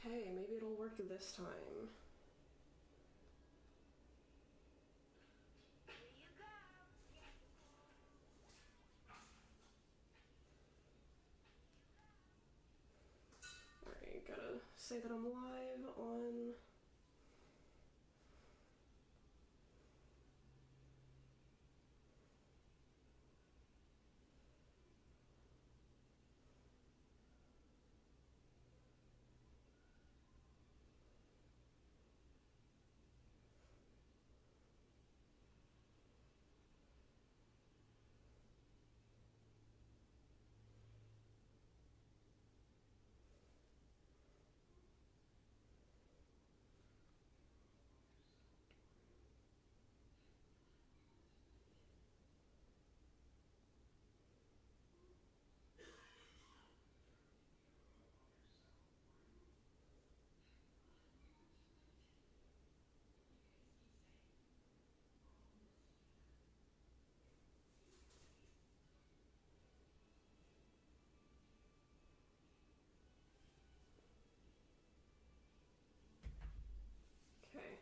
Okay, maybe it'll work this time. Alright, gotta say that I'm live on... Okay.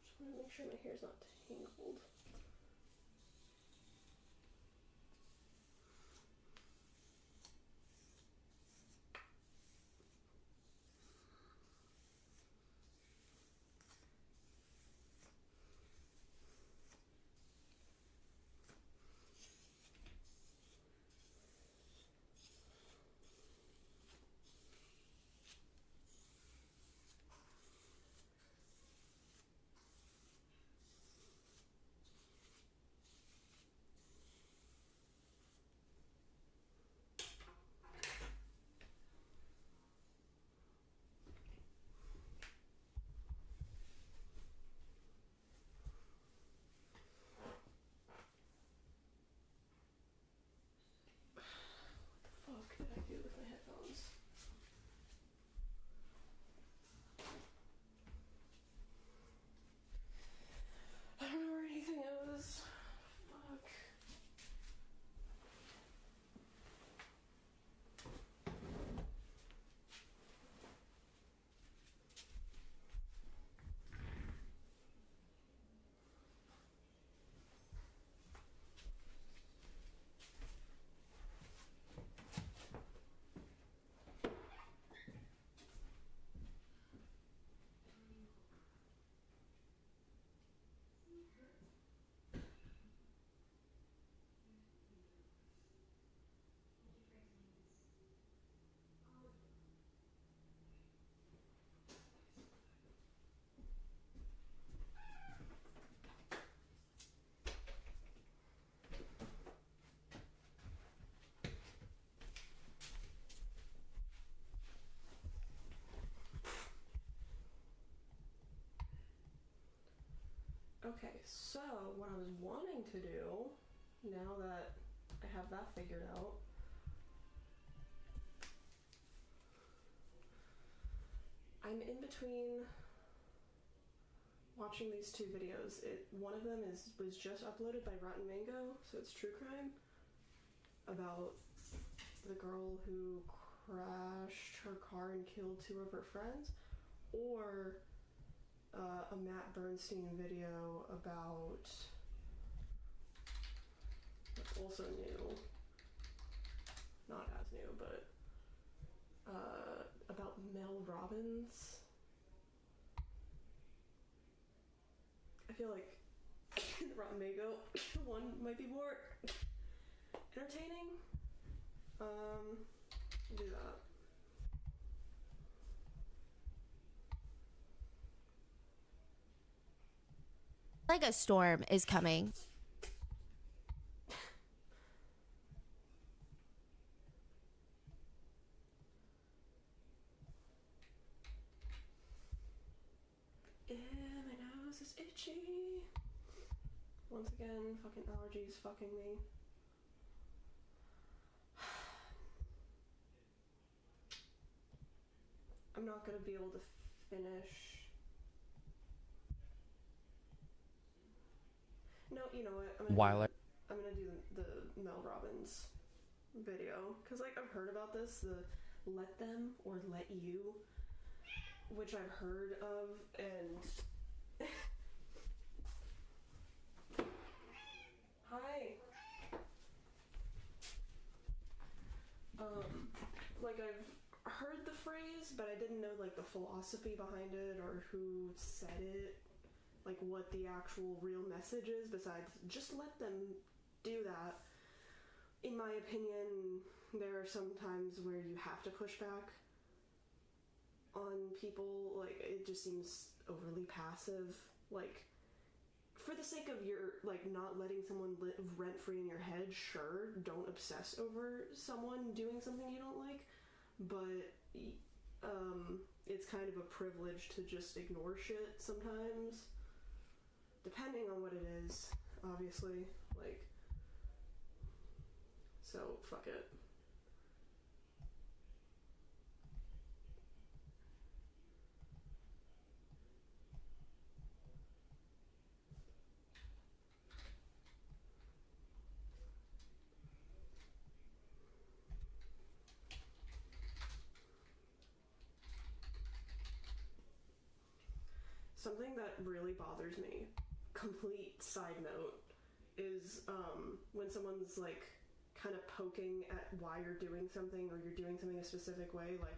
Just want to make sure my hair's not tangled. What the fuck did I do with my headphones? I don't know where anything is. Fuck. Okay, so what I was wanting to do, now that I have that figured out, I'm in between watching these two videos. One of them was just uploaded by Rotten Mango, so it's true crime, about the girl who crashed her car and killed two of her friends, or a Matt Bernstein video about what's also new, not as new, but about Mel Robbins. I feel like the Rotten Mango one might be more entertaining. I'll do that. Like a storm is coming. Yeah, my nose is itchy. Once again, fucking allergies fucking me. I'm not gonna be able to finish. No, you know what? I'm gonna do the Mel Robbins video, because like I've heard about this, the let them or let you, which I've heard of, and hi. Like I've heard the phrase, but I didn't know like the philosophy behind it or who said it, like what the actual real message is besides just let them do that. In my opinion, there are some times where you have to push back on people. Like, it just seems overly passive. Like, for the sake of your, like, not letting someone live rent-free in your head, sure, don't obsess over someone doing something you don't like, but it's kind of a privilege to just ignore shit sometimes, depending on what it is, obviously. Like, so fuck it. Something that really bothers me, complete side note, is when someone's like kind of poking at why you're doing something or you're doing something a specific way. Like,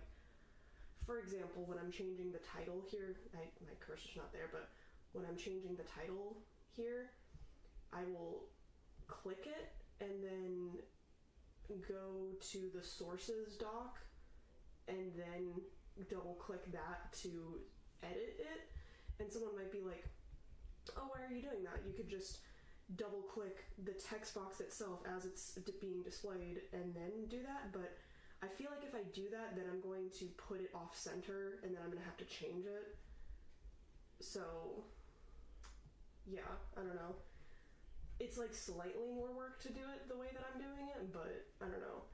for example, when I'm changing the title here, my cursor's not there, but when I'm changing the title here, I will click it and then go to the sources doc and then double click that to edit it. And someone might be like, oh, why are you doing that? You could just double click the text box itself as it's being displayed and then do that. But I feel like if I do that, then I'm going to put it off center and then I'm going to have to change it. So, yeah, I don't know. It's like slightly more work to do it the way that I'm doing it, but I don't know.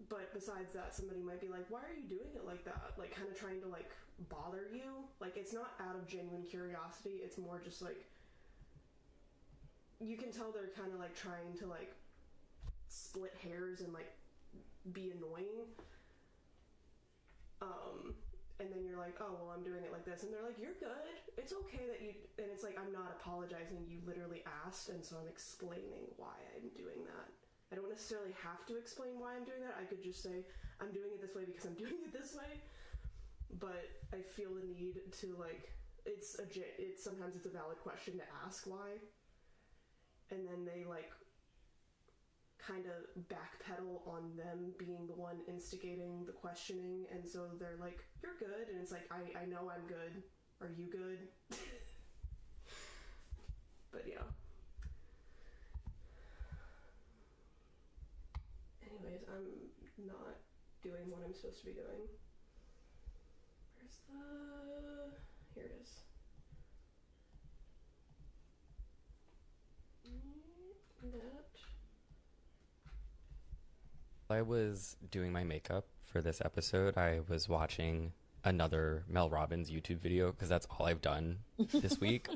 But besides that, somebody might be like, why are you doing it like that? Like, kind of trying to, like, bother you. Like, it's not out of genuine curiosity. It's more just, like, you can tell they're kind of, like, trying to, like, split hairs and, like, be annoying. And then you're like, oh, well, I'm doing it like this. And they're like, you're good. It's okay that you... And it's like, I'm not apologizing. You literally asked, and so I'm explaining why I'm doing that. I don't necessarily have to explain why I'm doing that. I could just say, I'm doing it this way because I'm doing it this way. But I feel the need to, like, sometimes it's a valid question to ask why. And then they, like, kind of backpedal on them being the one instigating the questioning. And so they're like, you're good. And it's like, I know I'm good. Are you good? But yeah. Anyways, I'm not doing what I'm supposed to be doing. Where's the... Here it is. That. I was doing my makeup for this episode. I was watching another Mel Robbins YouTube video because that's all I've done this week.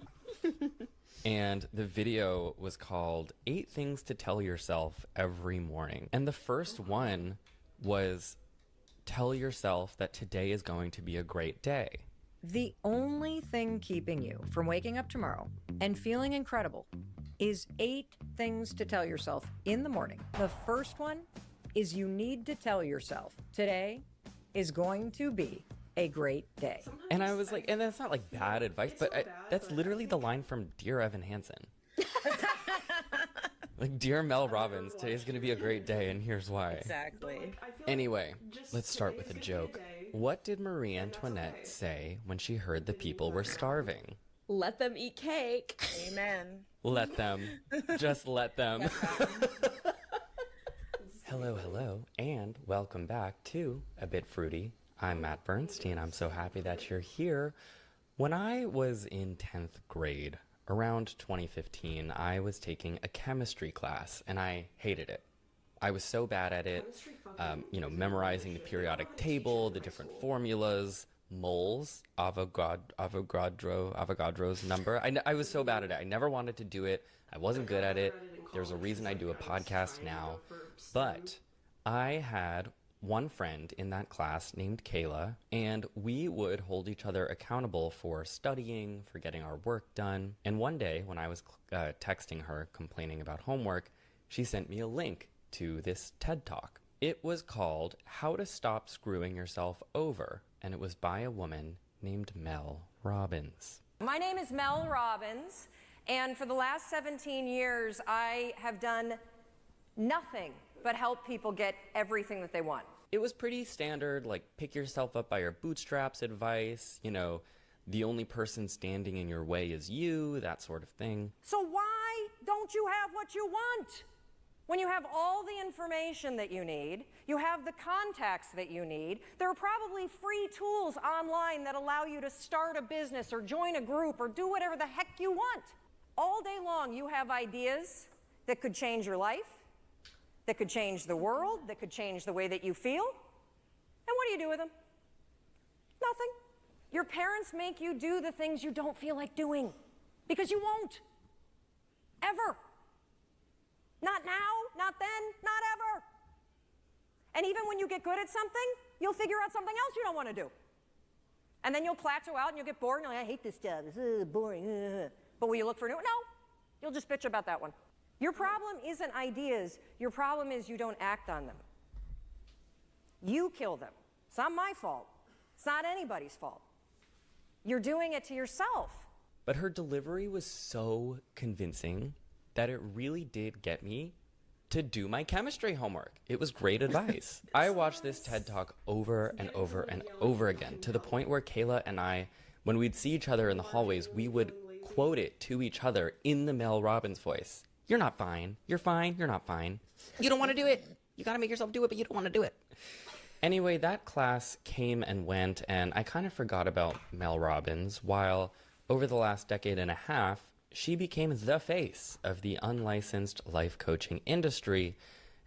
And the video was called 8 Things to Tell Yourself Every Morning. And the first one was tell yourself that today is going to be a great day. The only thing keeping you from waking up tomorrow and feeling incredible is 8 things to tell yourself in the morning. The first one is you need to tell yourself today is going to be a great day. And I was like, and that's not like bad advice, but that's literally the line from Dear Evan Hansen. Like, Dear Mel Robbins, today's going to be a great day, and here's why. Exactly. Anyway, let's start with a joke. What did Marie Antoinette say when she heard the people were starving? Let them eat cake. Amen. Let them. Just let them. Hello, and welcome back to A Bit Fruity. I'm Matt Bernstein. I'm so happy that you're here. When I was in 10th grade, around 2015, I was taking a chemistry class, and I hated it. I was so bad at it, memorizing the periodic table, the different formulas, moles, Avogadro's number. I was so bad at it. I never wanted to do it. I wasn't good at it. There's a reason I do a podcast now. But I had one friend in that class named Kayla, and we would hold each other accountable for studying, for getting our work done. And one day when I was texting her complaining about homework, she sent me a link to this TED Talk. It was called How to Stop Screwing Yourself Over, and it was by a woman named Mel Robbins. My name is Mel Robbins, and for the last 17 years, I have done nothing but help people get everything that they want. It was pretty standard, like pick yourself up by your bootstraps advice, the only person standing in your way is you, that sort of thing. So why don't you have what you want? When you have all the information that you need, you have the contacts that you need, there are probably free tools online that allow you to start a business or join a group or do whatever the heck you want. All day long, you have ideas that could change your life, that could change the world, that could change the way that you feel. And what do you do with them? Nothing. Your parents make you do the things you don't feel like doing because you won't. Ever. Not now, not then, not ever. And even when you get good at something, you'll figure out something else you don't want to do. And then you'll plateau out and you'll get bored and you're like, I hate this job, it's boring. But will you look for a new one? No, you'll just bitch about that one. Your problem isn't ideas, your problem is you don't act on them. You kill them. It's not my fault. It's not anybody's fault. You're doing it to yourself. But her delivery was so convincing that it really did get me to do my chemistry homework. It was great advice. I watched this TED Talk over and over and over again, to the point where Kayla and I, when we'd see each other in the hallways, we would quote it to each other in the Mel Robbins voice. You're not fine. You're fine. You're not fine. You don't want to do it. You got to make yourself do it, but you don't want to do it. Anyway, that class came and went, and I kind of forgot about Mel Robbins, while over the last decade and a half, she became the face of the unlicensed life coaching industry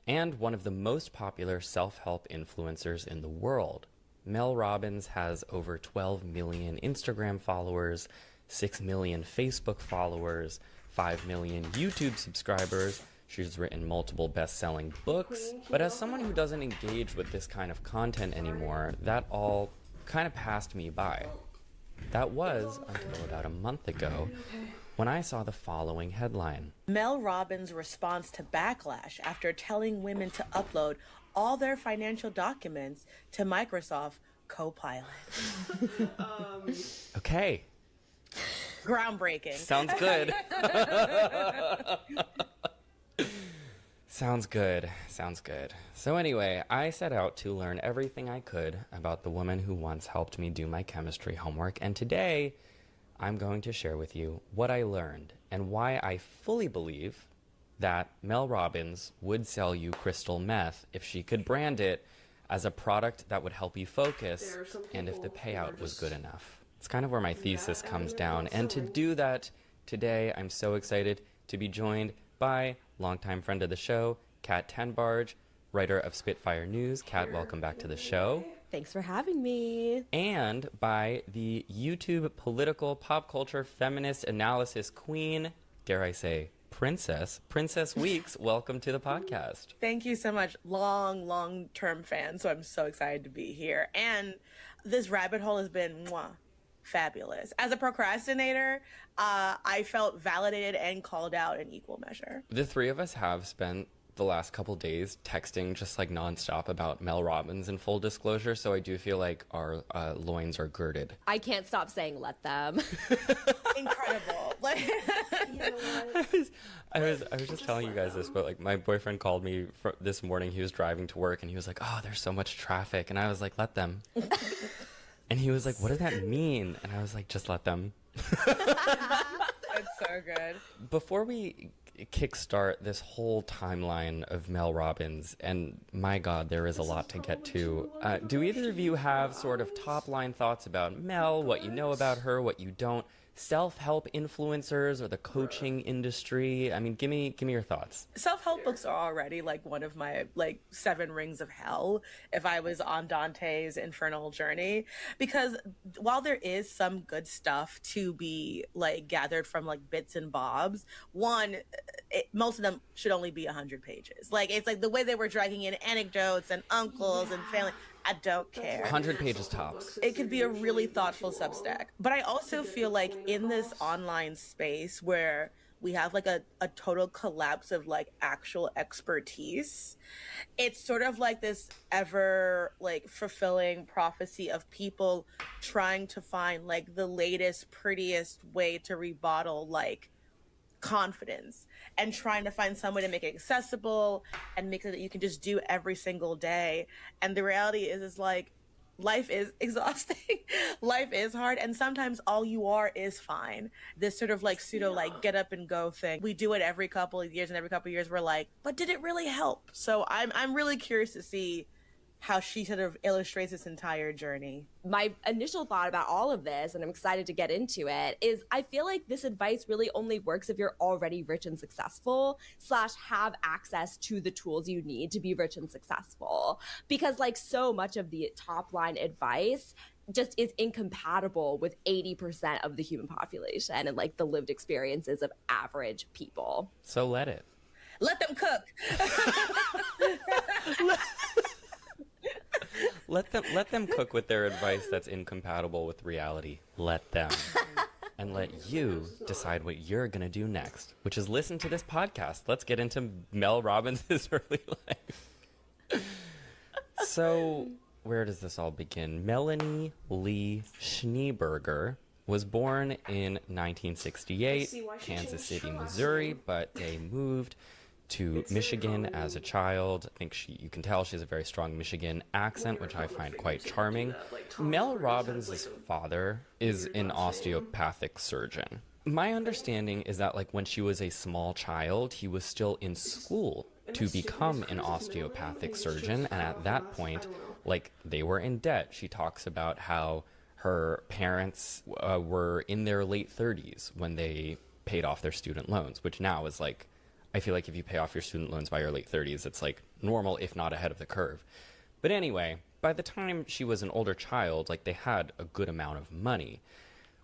and one of the most popular self-help influencers in the world. Mel Robbins has over 12 million Instagram followers, 6 million Facebook followers, 5 million YouTube subscribers. She's written multiple best-selling books. But as someone who doesn't engage with this kind of content anymore, that all kind of passed me by. That was until about a month ago when I saw the following headline. Mel Robbins' response to backlash after telling women to upload all their financial documents to Microsoft Copilot. Okay. Groundbreaking. Sounds good. Sounds good. Sounds good. So anyway, I set out to learn everything I could about the woman who once helped me do my chemistry homework, and today I'm going to share with you what I learned and why I fully believe that Mel Robbins would sell you crystal meth if she could brand it as a product that would help you focus and if the payout was good enough. It's kind of where my thesis comes down, and to do that today, I'm so excited to be joined by longtime friend of the show, Kat Tenbarge, writer of Spitfire News. Kat, welcome back to the show. Thanks for having me. And by the YouTube political pop culture feminist analysis queen, dare I say, Princess Weeks. Welcome to the podcast. Thank you so much. Long-term fan, so I'm so excited to be here. And this rabbit hole has been fabulous. As a procrastinator, I felt validated and called out in equal measure. The three of us have spent the last couple days texting just like nonstop about Mel Robbins in full disclosure, so I do feel like our loins are girded. I can't stop saying let them. Incredible. Like, You know what? I was just telling you guys this, but like my boyfriend called me this morning. He was driving to work and he was like, "Oh, there's so much traffic," and I was like, "Let them." And he was like, "What does that mean?" And I was like, "Just let them." it's so good. Before we kickstart this whole timeline of Mel Robbins, and my God, there is a lot to get to, do either of you have sort of top line thoughts about Mel, what you know about her, what you don't? self-help influencers or the coaching industry? I mean, give me your thoughts. Self-help books are already like one of my like 7 rings of hell if I was on Dante's infernal journey, because while there is some good stuff to be like gathered from like bits and bobs, most of them should only be 100 pages. Like, it's like the way they were dragging in anecdotes and uncles and family. I don't care. 100 pages tops. It could be a really thoughtful Substack. But I also feel like in this online space where we have like a total collapse of like actual expertise, it's sort of like this ever like fulfilling prophecy of people trying to find like the latest, prettiest way to rebuttal like confidence, and trying to find some way to make it accessible and make it that you can just do every single day. And the reality is like, life is exhausting. Life is hard. And sometimes all you are is fine. This sort of like pseudo like get up and go thing. We do it every couple of years, and every couple of years we're like, but did it really help? So I'm really curious to see how she sort of illustrates this entire journey. My initial thought about all of this, and I'm excited to get into it, is I feel like this advice really only works if you're already rich and successful / have access to the tools you need to be rich and successful. Because like so much of the top line advice just is incompatible with 80% of the human population and like the lived experiences of average people. So let it. Let them cook. Let them cook with their advice that's incompatible with reality. Let them. And let you decide what you're going to do next, which is listen to this podcast. Let's get into Mel Robbins' early life. So, where does this all begin? Melanie Lee Schneeberger was born in 1968, Kansas City, Missouri, but they moved to Michigan as a child. I think you can tell she has a very strong Michigan accent, which I find quite charming. Mel Robbins' father is an osteopathic surgeon. My understanding is that like when she was a small child, he was still in school to become an osteopathic surgeon, and at that point, like, they were in debt. She talks about how her parents were in their late 30s when they paid off their student loans, which now is like, I feel like if you pay off your student loans by your late 30s, it's like normal, if not ahead of the curve. But anyway, by the time she was an older child, like, they had a good amount of money,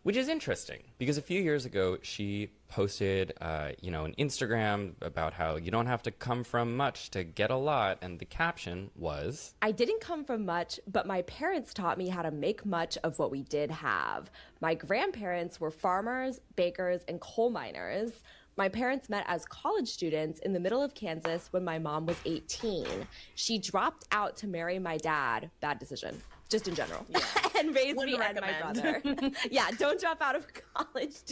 which is interesting because a few years ago she posted, an Instagram about how you don't have to come from much to get a lot. And the caption was, I didn't come from much, but my parents taught me how to make much of what we did have. My grandparents were farmers, bakers, and coal miners. My parents met as college students in the middle of Kansas when my mom was 18. She dropped out to marry my dad. Bad decision, just in general. Yeah. And raised Wouldn't me and my recommend. brother. Yeah, don't drop out of college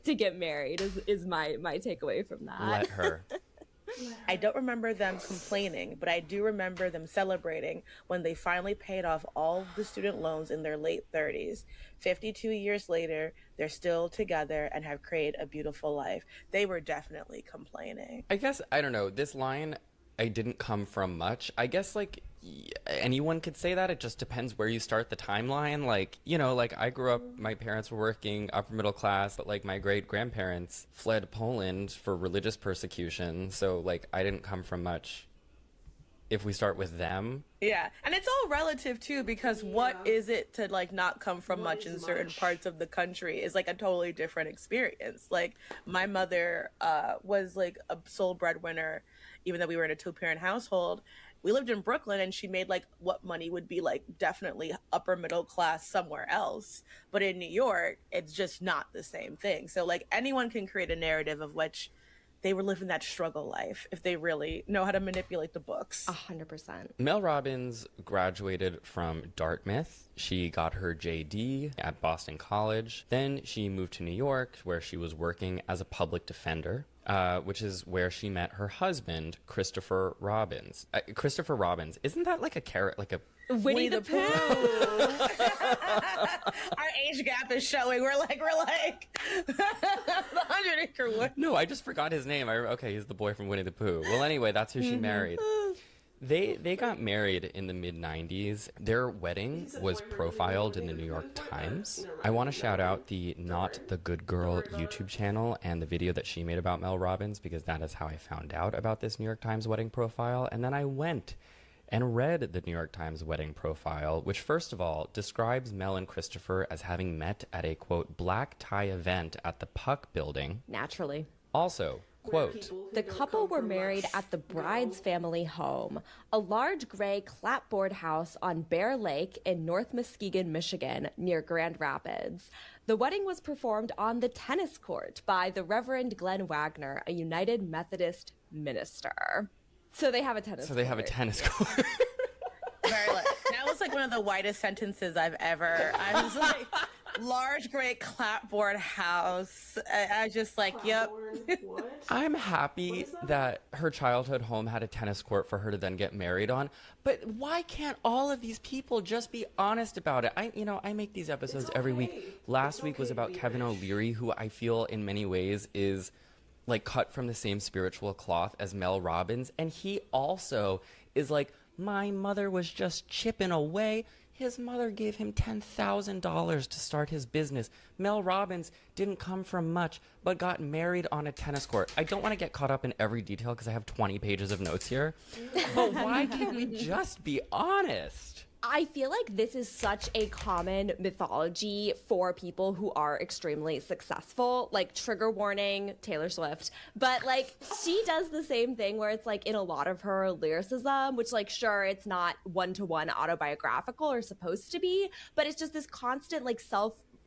to get married is my takeaway from that. let her. I don't remember them complaining, but I do remember them celebrating when they finally paid off all the student loans in their late 30s. 52 years later, they're still together and have created a beautiful life. They were definitely complaining. I guess, I don't know, this line, I didn't come from much. I guess, like, anyone could say that. It just depends where you start the timeline. Like, I grew up, my parents were working upper middle class, but like my great grandparents fled Poland for religious persecution. So like, I didn't come from much if we start with them. Yeah, and it's all relative too, because what is it to like not come from much in certain parts of the country is like a totally different experience. Like, my mother was like a sole breadwinner, even though we were in a 2-parent household. We lived in Brooklyn, and she made like what money would be like definitely upper middle class somewhere else. But in New York, it's just not the same thing. So like, anyone can create a narrative of which they were living that struggle life if they really know how to manipulate the books. 100%. Mel Robbins graduated from Dartmouth. She got her JD at Boston College. Then she moved to New York, where she was working as a public defender, which is where she met her husband, Christopher Robbins. Christopher Robbins, isn't that like a carrot, like a... Winnie the Pooh. Our age gap is showing. We're like the 100-acre wood. No, I just forgot his name. Okay, he's the boy from Winnie the Pooh. Well, anyway, that's who she married. They got married in the mid-90s. Their wedding was profiled in the New York Times. I want to shout out the Not the Good Girl YouTube channel and the video that she made about Mel Robbins, because that is how I found out about this New York Times wedding profile. And then I went and read the New York Times wedding profile, which first of all describes Mel and Christopher as having met at a, quote, black tie event at the Puck building. Naturally. Also, quote, the couple were married at the bride's family home, a large gray clapboard house on Bear Lake in North Muskegon, Michigan, near Grand Rapids. The wedding was performed on the tennis court by the Reverend Glenn Wagner, a United Methodist minister. So they have a tennis court. So they have a tennis court. Very lit. That was like one of the whitest sentences I've ever. I was like, large, great clapboard house. I was just like, yep. What? I'm happy that her childhood home had a tennis court for her to then get married on. But why can't all of these people just be honest about it? I make these episodes every week. Last week was about Kevin O'Leary, who I feel in many ways is like cut from the same spiritual cloth as Mel Robbins. And he also is like, my mother was just chipping away. His mother gave him $10,000 to start his business. Mel Robbins didn't come from much, but got married on a tennis court. I don't want to get caught up in every detail because I have 20 pages of notes here. But why can't we just be honest? I feel like this is such a common mythology for people who are extremely successful, like trigger warning, Taylor Swift. But like she does the same thing where it's like in a lot of her lyricism, which like, sure, it's not one-to-one autobiographical or supposed to be, but it's just this constant like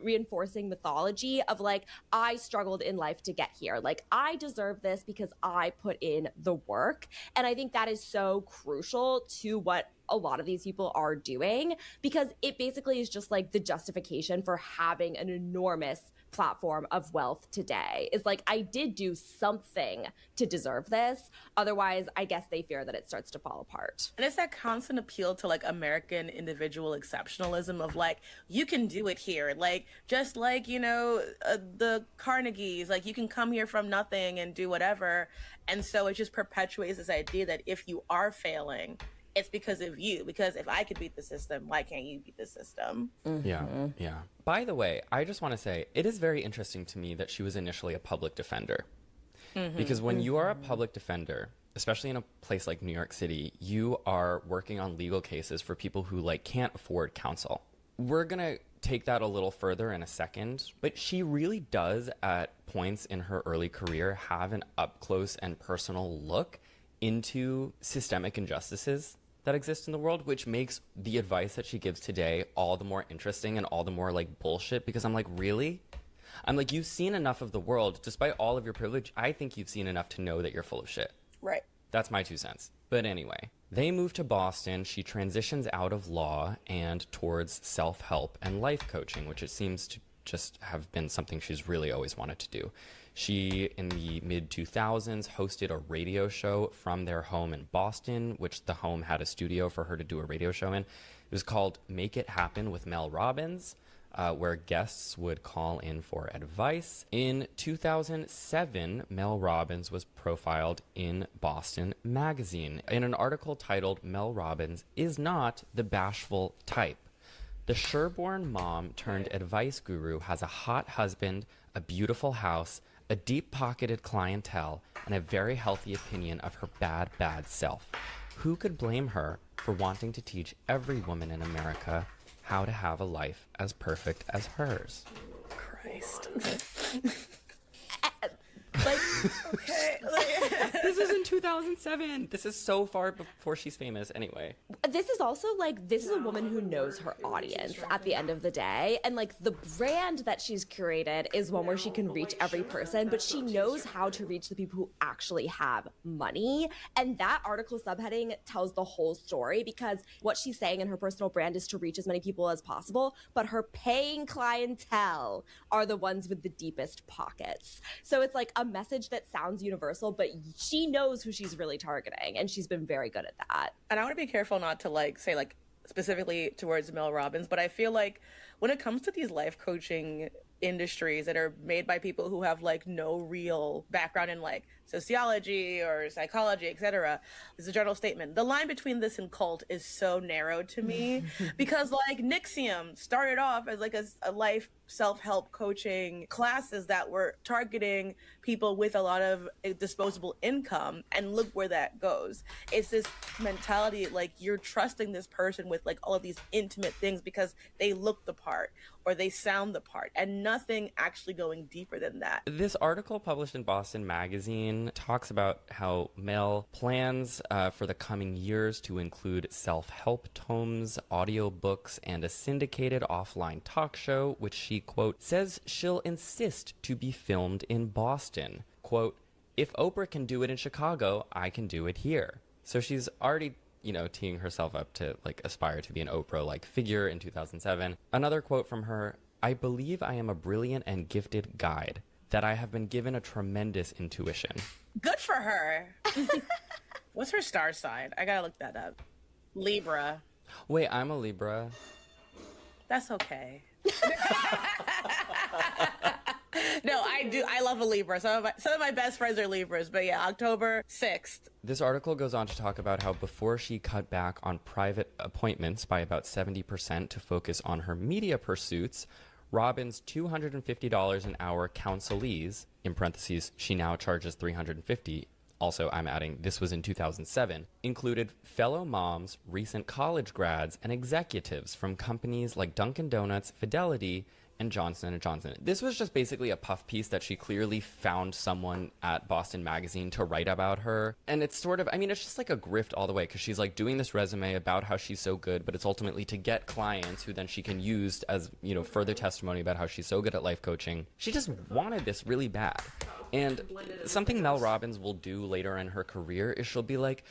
reinforcing mythology of like, I struggled in life to get here. Like I deserve this because I put in the work. And I think that is so crucial to what a lot of these people are doing, because it basically is just like the justification for having an enormous platform of wealth today is like, I did do something to deserve this. Otherwise, I guess they fear that it starts to fall apart. And it's that constant appeal to like American individual exceptionalism of like, you can do it here. Like, just like, the Carnegies, like you can come here from nothing and do whatever. And so it just perpetuates this idea that if you are failing, it's because of you. Because if I could beat the system, why can't you beat the system? Mm-hmm. Yeah. By the way, I just want to say, it is very interesting to me that she was initially a public defender. Mm-hmm. Because when you are a public defender, especially in a place like New York City, you are working on legal cases for people who like can't afford counsel. We're going to take that a little further in a second, but she really does at points in her early career have an up close and personal look into systemic injustices that exist in the world, which makes the advice that she gives today all the more interesting and all the more like bullshit, because I'm like, really? I'm like, you've seen enough of the world. Despite all of your privilege, I think you've seen enough to know that you're full of shit. Right. That's my 2 cents. But anyway, they move to Boston. She transitions out of law and towards self-help and life coaching, which it seems to just have been something she's really always wanted to do. She, in the mid-2000s, hosted a radio show from their home in Boston, which the home had a studio for her to do a radio show in. It was called Make It Happen with Mel Robbins, where guests would call in for advice. In 2007, Mel Robbins was profiled in Boston Magazine in an article titled, "Mel Robbins is not the bashful type. The Sherborne mom turned advice guru has a hot husband, a beautiful house, a deep-pocketed clientele, and a very healthy opinion of her bad self. Who could blame her for wanting to teach every woman in America how to have a life as perfect as hers?" Christ. Like, Okay. This is in 2007. This is so far before she's famous anyway. this is also like, this is a woman who knows her audience at the end of the day. And like the brand that she's curated is one where she can reach every person, but she knows how to reach the people who actually have money. And that article subheading tells the whole story, because what she's saying in her personal brand is to reach as many people as possible, but her paying clientele are the ones with the deepest pockets. So it's like a message that sounds universal, but she knows who she's really targeting, and she's been very good at that. And I want to be careful not to like say like specifically towards Mel Robbins, but I feel like when it comes to these life coaching industries that are made by people who have like no real background in like sociology or psychology, etc. It's a general statement. The line between this and cult is so narrow to me because like Nixium started off as like a life self-help coaching classes that were targeting people with a lot of disposable income, and look where that goes. It's this mentality like you're trusting this person with like all of these intimate things because they look the part or they sound the part, and nothing actually going deeper than that. This article published in Boston Magazine talks about how Mel plans for the coming years to include self-help tomes, audiobooks, and a syndicated offline talk show, which she, quote, says she'll insist to be filmed in Boston. Quote, if Oprah can do it in Chicago, I can do it here. So she's already, you know, teeing herself up to like aspire to be an Oprah-like figure in 2007. Another quote from her, I believe I am a brilliant and gifted guide, that I have been given a tremendous intuition. Good for her. What's her star sign? I gotta look that up. Libra. Wait, I'm a Libra. That's okay. No, I do. I love a Libra. Some of my best friends are Libras. But yeah, October 6th. This article goes on to talk about how before she cut back on private appointments by about 70% to focus on her media pursuits, Robin's $250 an hour counselees, in parentheses, she now charges $350. Also, I'm adding, this was in 2007, included fellow moms, recent college grads, and executives from companies like Dunkin' Donuts, Fidelity, and Johnson & Johnson. This was just basically a puff piece that she clearly found someone at Boston Magazine to write about her. And it's sort of, I mean, it's just like a grift all the way, because she's like doing this resume about how she's so good, but it's ultimately to get clients who then she can use as, you know, further testimony about how she's so good at life coaching. She just wanted this really bad. And something Mel Robbins will do later in her career is she'll be like,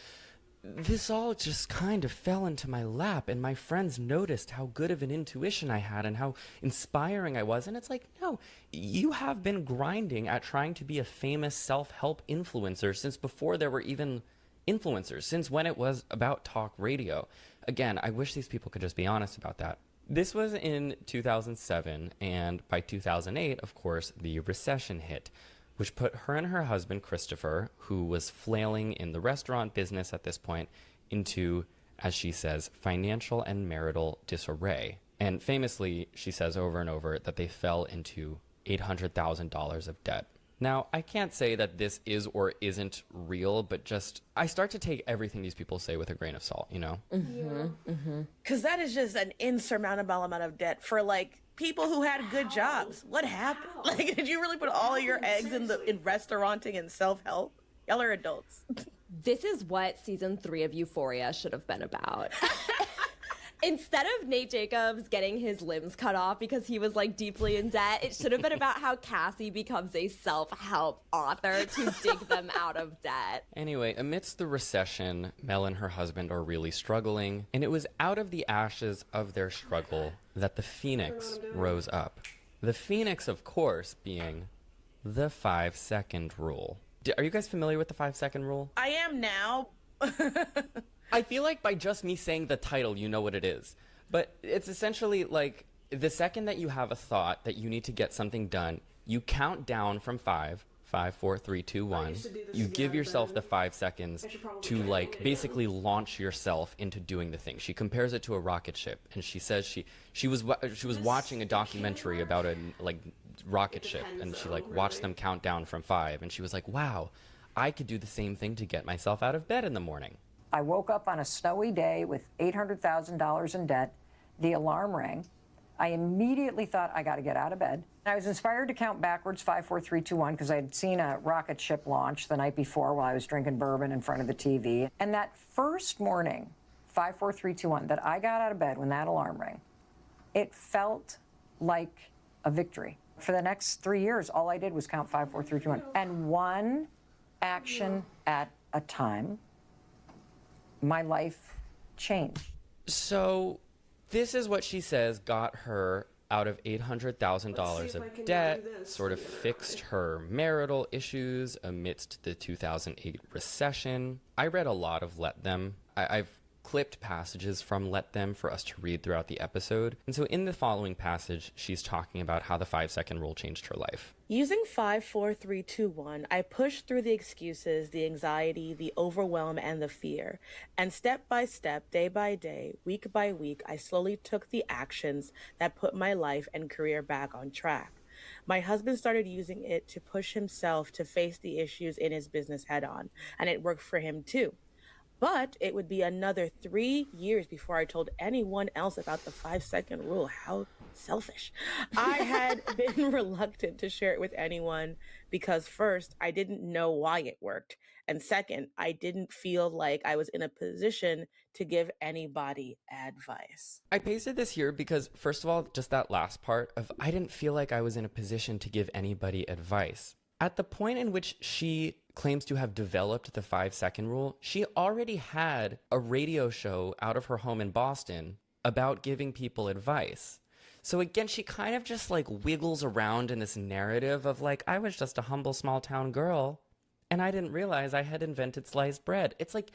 this all just kind of fell into my lap, and my friends noticed how good of an intuition I had and how inspiring I was. And it's like, no, you have been grinding at trying to be a famous self-help influencer since before there were even influencers, since when it was about talk radio. Again, I wish these people could just be honest about that. This was in 2007, and by 2008, of course, the recession hit, which put her and her husband, Christopher, who was flailing in the restaurant business at this point, into, as she says, financial and marital disarray. And famously, she says over and over that they fell into $800,000 of debt. Now, I can't say that this is or isn't real, but just, I start to take everything these people say with a grain of salt, you know? Because that is just an insurmountable amount of debt for, like, people who had good jobs. What happened? Like, did you really put all your eggs in restauranting and self-help? Y'all are adults. This is what season 3 of Euphoria should have been about. Instead of Nate Jacobs getting his limbs cut off because he was like deeply in debt, it should have been about how Cassie becomes a self-help author to dig them out of debt. Anyway, amidst the recession, Mel and her husband are really struggling, and it was out of the ashes of their struggle that the Phoenix rose up. The Phoenix, of course, being the 5-second rule. Are you guys familiar with the 5-second rule? I am now. I feel like by just me saying the title, you know what it is. But it's essentially like the second that you have a thought that you need to get something done, you count down from 5, 4, 3, 2, 1. You give yourself the 5 seconds to like basically launch yourself into doing the thing. She compares it to a rocket ship, and she says she was watching a documentary about a like rocket ship, and she like watched them count down from 5, and she was like, wow, I could do the same thing to get myself out of bed in the morning. I woke up on a snowy day with $800,000 in debt. The alarm rang. I immediately thought, I got to get out of bed. I was inspired to count backwards, 5, 4, 3, 2, 1, because I had seen a rocket ship launch the night before while I was drinking bourbon in front of the TV. And that first morning, 5, 4, 3, 2, 1, that I got out of bed when that alarm rang, it felt like a victory. For the next 3 years, all I did was count 5, 4, 3, 2, 1. And one action at a time, my life changed. So this is what she says got her out of $800,000 of debt, sort of fixed her marital issues amidst the 2008 recession. I read a lot of Let Them. I've clipped passages from Let Them for us to read throughout the episode. And so in the following passage, she's talking about how the 5-second rule changed her life. Using 5, 4, 3, 2, 1, I pushed through the excuses, the anxiety, the overwhelm, and the fear. And step by step, day by day, week by week, I slowly took the actions that put my life and career back on track. My husband started using it to push himself to face the issues in his business head on, and it worked for him too. But it would be another 3 years before I told anyone else about the 5-second rule. How selfish. I had been reluctant to share it with anyone because first, I didn't know why it worked. And second, I didn't feel like I was in a position to give anybody advice. I pasted this here because, first of all, just that last part of I didn't feel like I was in a position to give anybody advice. At the point in which she claims to have developed the 5-second rule, she already had a radio show out of her home in Boston about giving people advice. So again, she kind of just like wiggles around in this narrative of like, I was just a humble small town girl and I didn't realize I had invented sliced bread. It's like,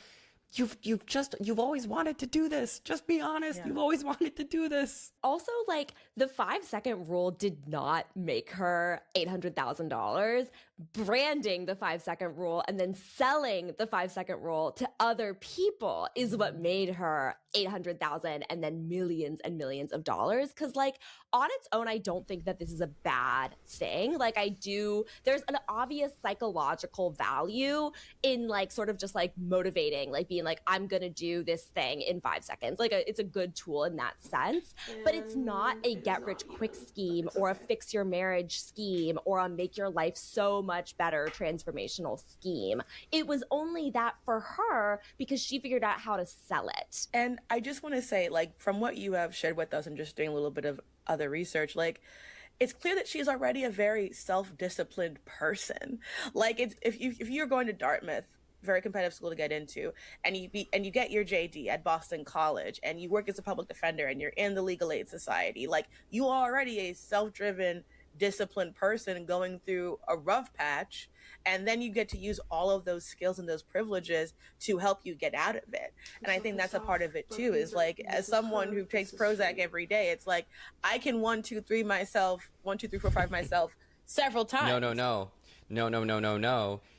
you've always wanted to do this. Just be honest. Yeah. You've always wanted to do this. Also, like, the 5-second rule did not make her $800,000. Branding the 5-second rule and then selling the 5-second rule to other people is what made her $800,000 and then millions and millions of dollars. Cause like on its own, I don't think that this is a bad thing. Like there's an obvious psychological value in like sort of just like motivating, like being like, I'm gonna do this thing in 5 seconds. Like it's a good tool in that sense, but it's not a get rich quick scheme or a fix your marriage scheme or a make your life so much better transformational scheme. It was only that for her because she figured out how to sell it. And I just want to say, like, from what you have shared with us and just doing a little bit of other research, like, it's clear that she's already a very self-disciplined person. Like, if you're going to Dartmouth, very competitive school to get into, and you get your JD at Boston College, and you work as a public defender, and you're in the Legal Aid Society, like, you are already a self-driven, disciplined person going through a rough patch, and then you get to use all of those skills and those privileges to help you get out of it. And I think that's a part of it too, is like, as someone who takes Prozac every day, it's like, I can 1, 2, 3 myself, 1, 2, 3, 4, 5 myself several times. No.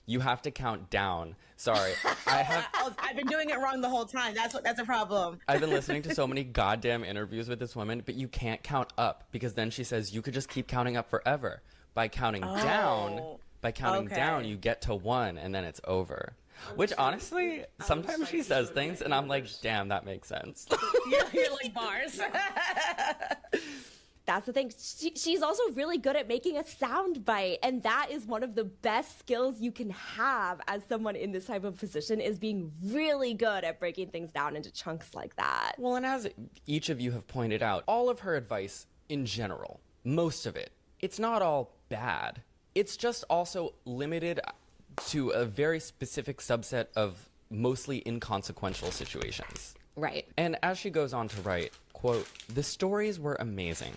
You have to count down. Sorry. I've been doing it wrong the whole time. That's a problem. I've been listening to so many goddamn interviews with this woman, but you can't count up because then she says you could just keep counting up forever. By counting down, you get to 1 and then it's over. Which honestly, sometimes she says things and I'm like, damn, that makes sense. You're like bars. That's the thing. She's also really good at making a sound bite. And that is one of the best skills you can have as someone in this type of position, is being really good at breaking things down into chunks like that. Well, and as each of you have pointed out, all of her advice in general, most of it, it's not all bad. It's just also limited to a very specific subset of mostly inconsequential situations. Right. And as she goes on to write, quote, the stories were amazing.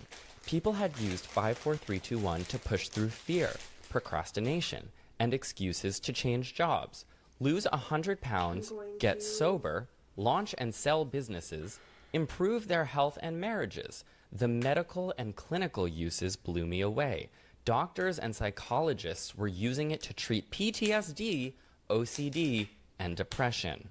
People had used 5, 4, 3, 2, 1 to push through fear, procrastination, and excuses to change jobs, lose 100 pounds, get sober, launch and sell businesses, improve their health and marriages. The medical and clinical uses blew me away. Doctors and psychologists were using it to treat PTSD, OCD, and depression.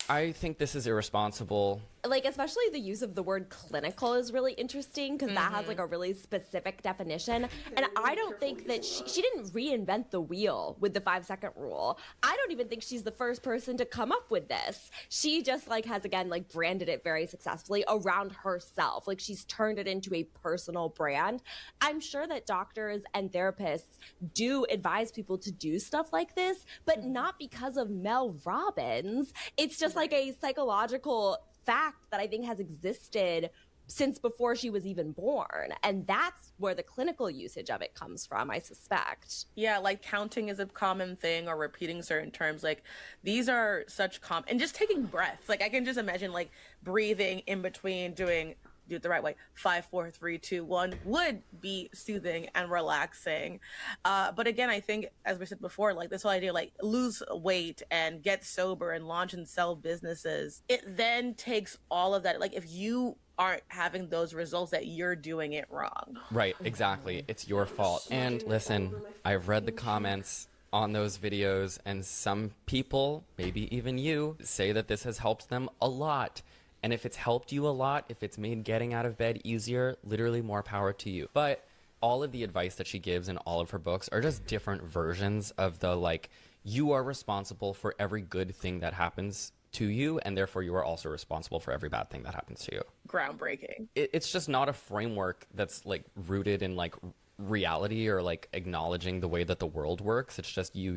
I think this is irresponsible. Like, especially the use of the word clinical is really interesting because that has like a really specific definition. And I don't think that she didn't reinvent the wheel with the 5-second rule. I don't even think she's the first person to come up with this. She just like has, again, like branded it very successfully around herself. Like, she's turned it into a personal brand. I'm sure that doctors and therapists do advise people to do stuff like this, but not because of Mel Robbins. It's just like a psychological fact that I think has existed since before she was even born. And that's where the clinical usage of it comes from, I suspect. Yeah, like counting is a common thing, or repeating certain terms. Like, these are such and just taking breaths. Like, I can just imagine like breathing in between doing do it the right way, 5, 4, 3, 2, 1, would be soothing and relaxing. But again, I think, as we said before, like this whole idea, like lose weight and get sober and launch and sell businesses, it then takes all of that. Like if you aren't having those results, that you're doing it wrong. Right, exactly. It's your fault. And listen, I've read the comments on those videos, and some people, maybe even you, say that this has helped them a lot. And if it's helped you a lot, if it's made getting out of bed easier, literally more power to you. But all of the advice that she gives in all of her books are just different versions of the, like, you are responsible for every good thing that happens to you, and therefore you are also responsible for every bad thing that happens to you. Groundbreaking. It's just not a framework that's like rooted in like reality or like acknowledging the way that the world works. It's just you.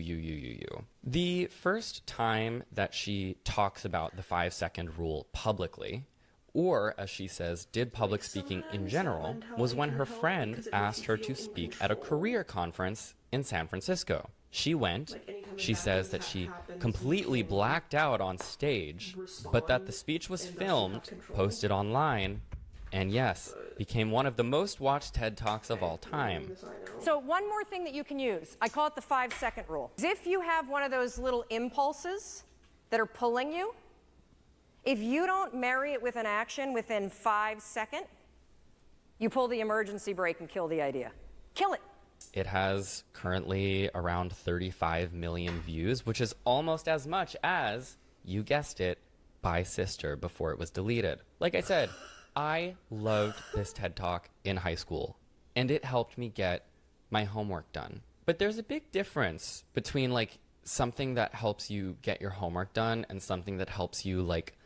The first time that she talks about the 5-second rule publicly, or as she says, did public speaking in general, was when her friend asked her to speak at a career conference in San Francisco. She went. She says that she completely blacked out on stage, but that the speech was filmed, posted online, and yes, became one of the most watched TED Talks of all time. So one more thing that you can use, I call it the 5-second rule. If you have one of those little impulses that are pulling you, if you don't marry it with an action within 5 seconds, you pull the emergency brake and kill the idea. Kill it. It has currently around 35 million views, which is almost as much as, you guessed it, By Sister before it was deleted. Like I said, I loved this TED Talk in high school, and it helped me get my homework done. But there's a big difference between like something that helps you get your homework done and something that helps you like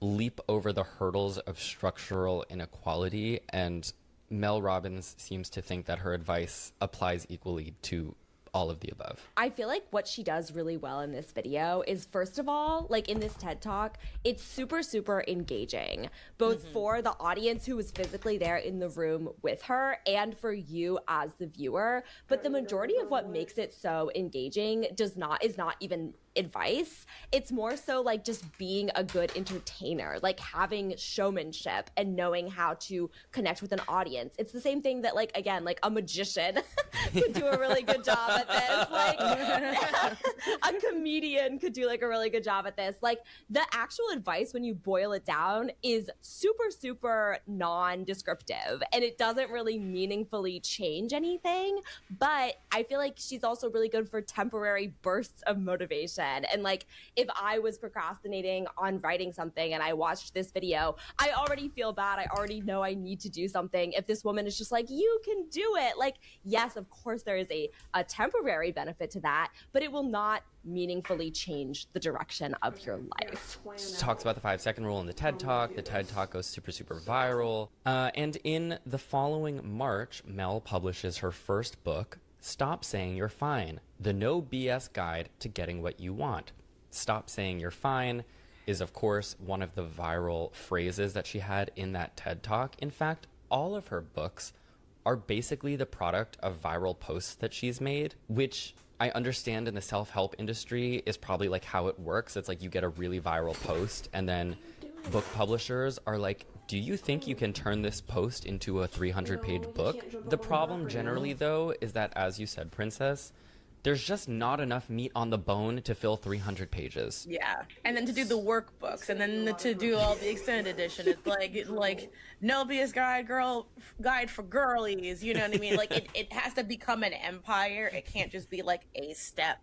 leap over the hurdles of structural inequality. And Mel Robbins seems to think that her advice applies equally to all of the above. I feel like what she does really well in this video is, first of all, like in this TED Talk, it's super, super engaging, both for the audience who was physically there in the room with her and for you as the viewer. But the majority of what makes it so engaging is not even advice. It's more so like just being a good entertainer, like having showmanship and knowing how to connect with an audience. It's the same thing that, like, again, like a magician could do a really good job at this. Like a comedian could do like a really good job at this. Like the actual advice, when you boil it down, is super, super non-descriptive, and it doesn't really meaningfully change anything. But I feel like she's also really good for temporary bursts of motivation. And like, if I was procrastinating on writing something and I watched this video, I already feel bad. I already know I need to do something. If this woman is just like, you can do it. Like, yes, of course there is a temporary benefit to that, but it will not meaningfully change the direction of your life. She talks about the 5-second rule in the TED Talk. The TED Talk goes super, super viral. And in the following March, Mel publishes her first book, Stop Saying You're Fine, the no BS guide to getting what you want. Stop Saying You're Fine is, of course, one of the viral phrases that she had in that TED Talk. In fact, all of her books are basically the product of viral posts that she's made, which I understand in the self-help industry is probably like how it works. It's like you get a really viral post and then book publishers are like, do you think you can turn this post into a 300-page book? The problem generally, though, is that, as you said, Princess, there's just not enough meat on the bone to fill 300 pages. Yeah, and then to do the workbooks, and then to do all the extended edition, it's like no BS guide for girlies. You know what I mean? Like it has to become an empire. It can't just be like a step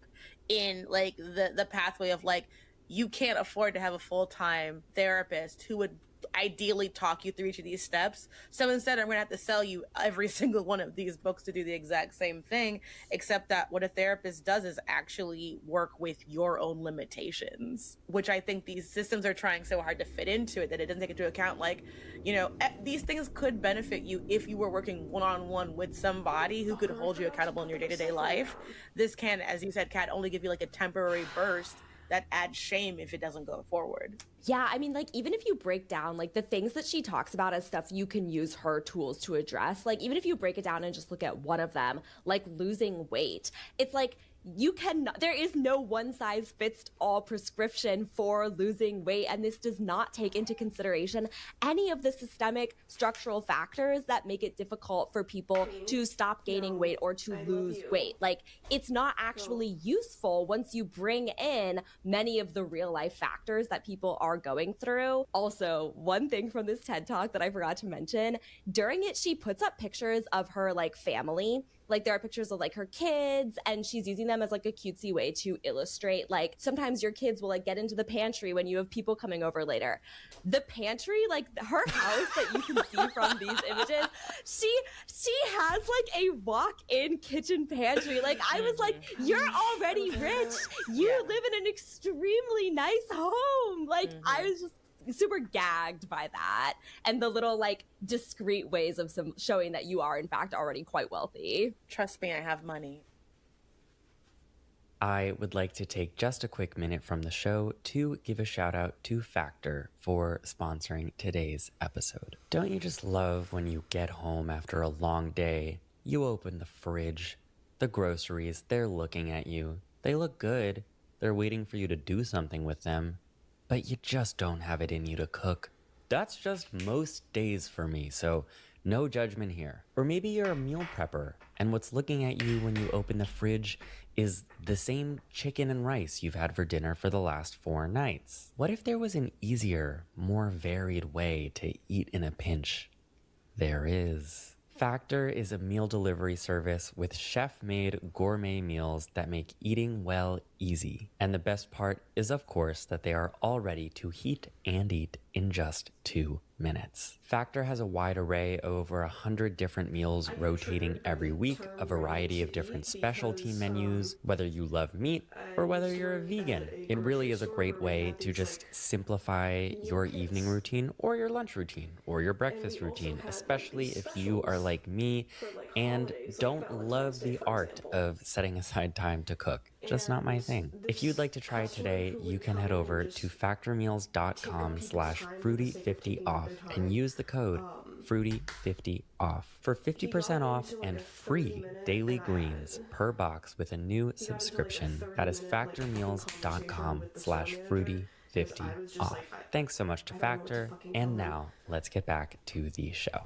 in like the pathway of like, you can't afford to have a full-time therapist who would ideally talk you through each of these steps. So instead, I'm going to have to sell you every single one of these books to do the exact same thing, except that what a therapist does is actually work with your own limitations, which I think these systems are trying so hard to fit into it that it doesn't take into account, like, you know, these things could benefit you if you were working one-on-one with somebody who could hold you accountable in your day-to-day life. This can, as you said, Kat, only give you like a temporary burst that adds shame if it doesn't go forward. Yeah, I mean, like, even if you break down, like, the things that she talks about as stuff you can use her tools to address, like, even if you break it down and just look at one of them, like losing weight, it's like, there is no one size fits all prescription for losing weight, and this does not take into consideration any of the systemic structural factors that make it difficult for people to stop gaining weight or to lose weight. Like, it's not actually useful once you bring in many of the real life factors that people are going through. Also, one thing from this TED Talk that I forgot to mention, during it, she puts up pictures of her like family. Like, there are pictures of like her kids, and she's using them as like a cutesy way to illustrate, like, sometimes your kids will like get into the pantry when you have people coming over later. The pantry, like her house that you can see from these images, she has like a walk-in kitchen pantry. Like, I was like, you're already rich. You live in an extremely nice home. Like, I was just super gagged by that, and the little like discreet ways of showing that you are in fact already quite wealthy. Trust me, I have money. I would like to take just a quick minute from the show to give a shout out to Factor for sponsoring today's episode. Don't you just love when you get home after a long day, you open the fridge, the groceries, they're looking at you, they look good, they're waiting for you to do something with them, but you just don't have it in you to cook. That's just most days for me, so no judgment here. Or maybe you're a meal prepper, and what's looking at you when you open the fridge is the same chicken and rice you've had for dinner for the last 4 nights. What if there was an easier, more varied way to eat in a pinch? There is. Factor is a meal delivery service with chef-made gourmet meals that make eating well easy. And the best part is, of course, that they are all ready to heat and eat in just 2 minutes. Factor has a wide array of over 100 different meals rotating every week, a variety of different specialty menus, whether you love meat or whether you're a vegan. It really is a great way to just simplify your evening routine or your lunch routine or your breakfast routine, especially if you are like me and don't love the art of setting aside time to cook. Just not my thing. If you'd like to try it today, you can head over to factormeals.com/fruity50off and use the code fruity50off for 50% off and free daily greens per box with a new subscription. That is factormeals.com/fruity50off. Thanks so much to Factor, and now let's get back to the show.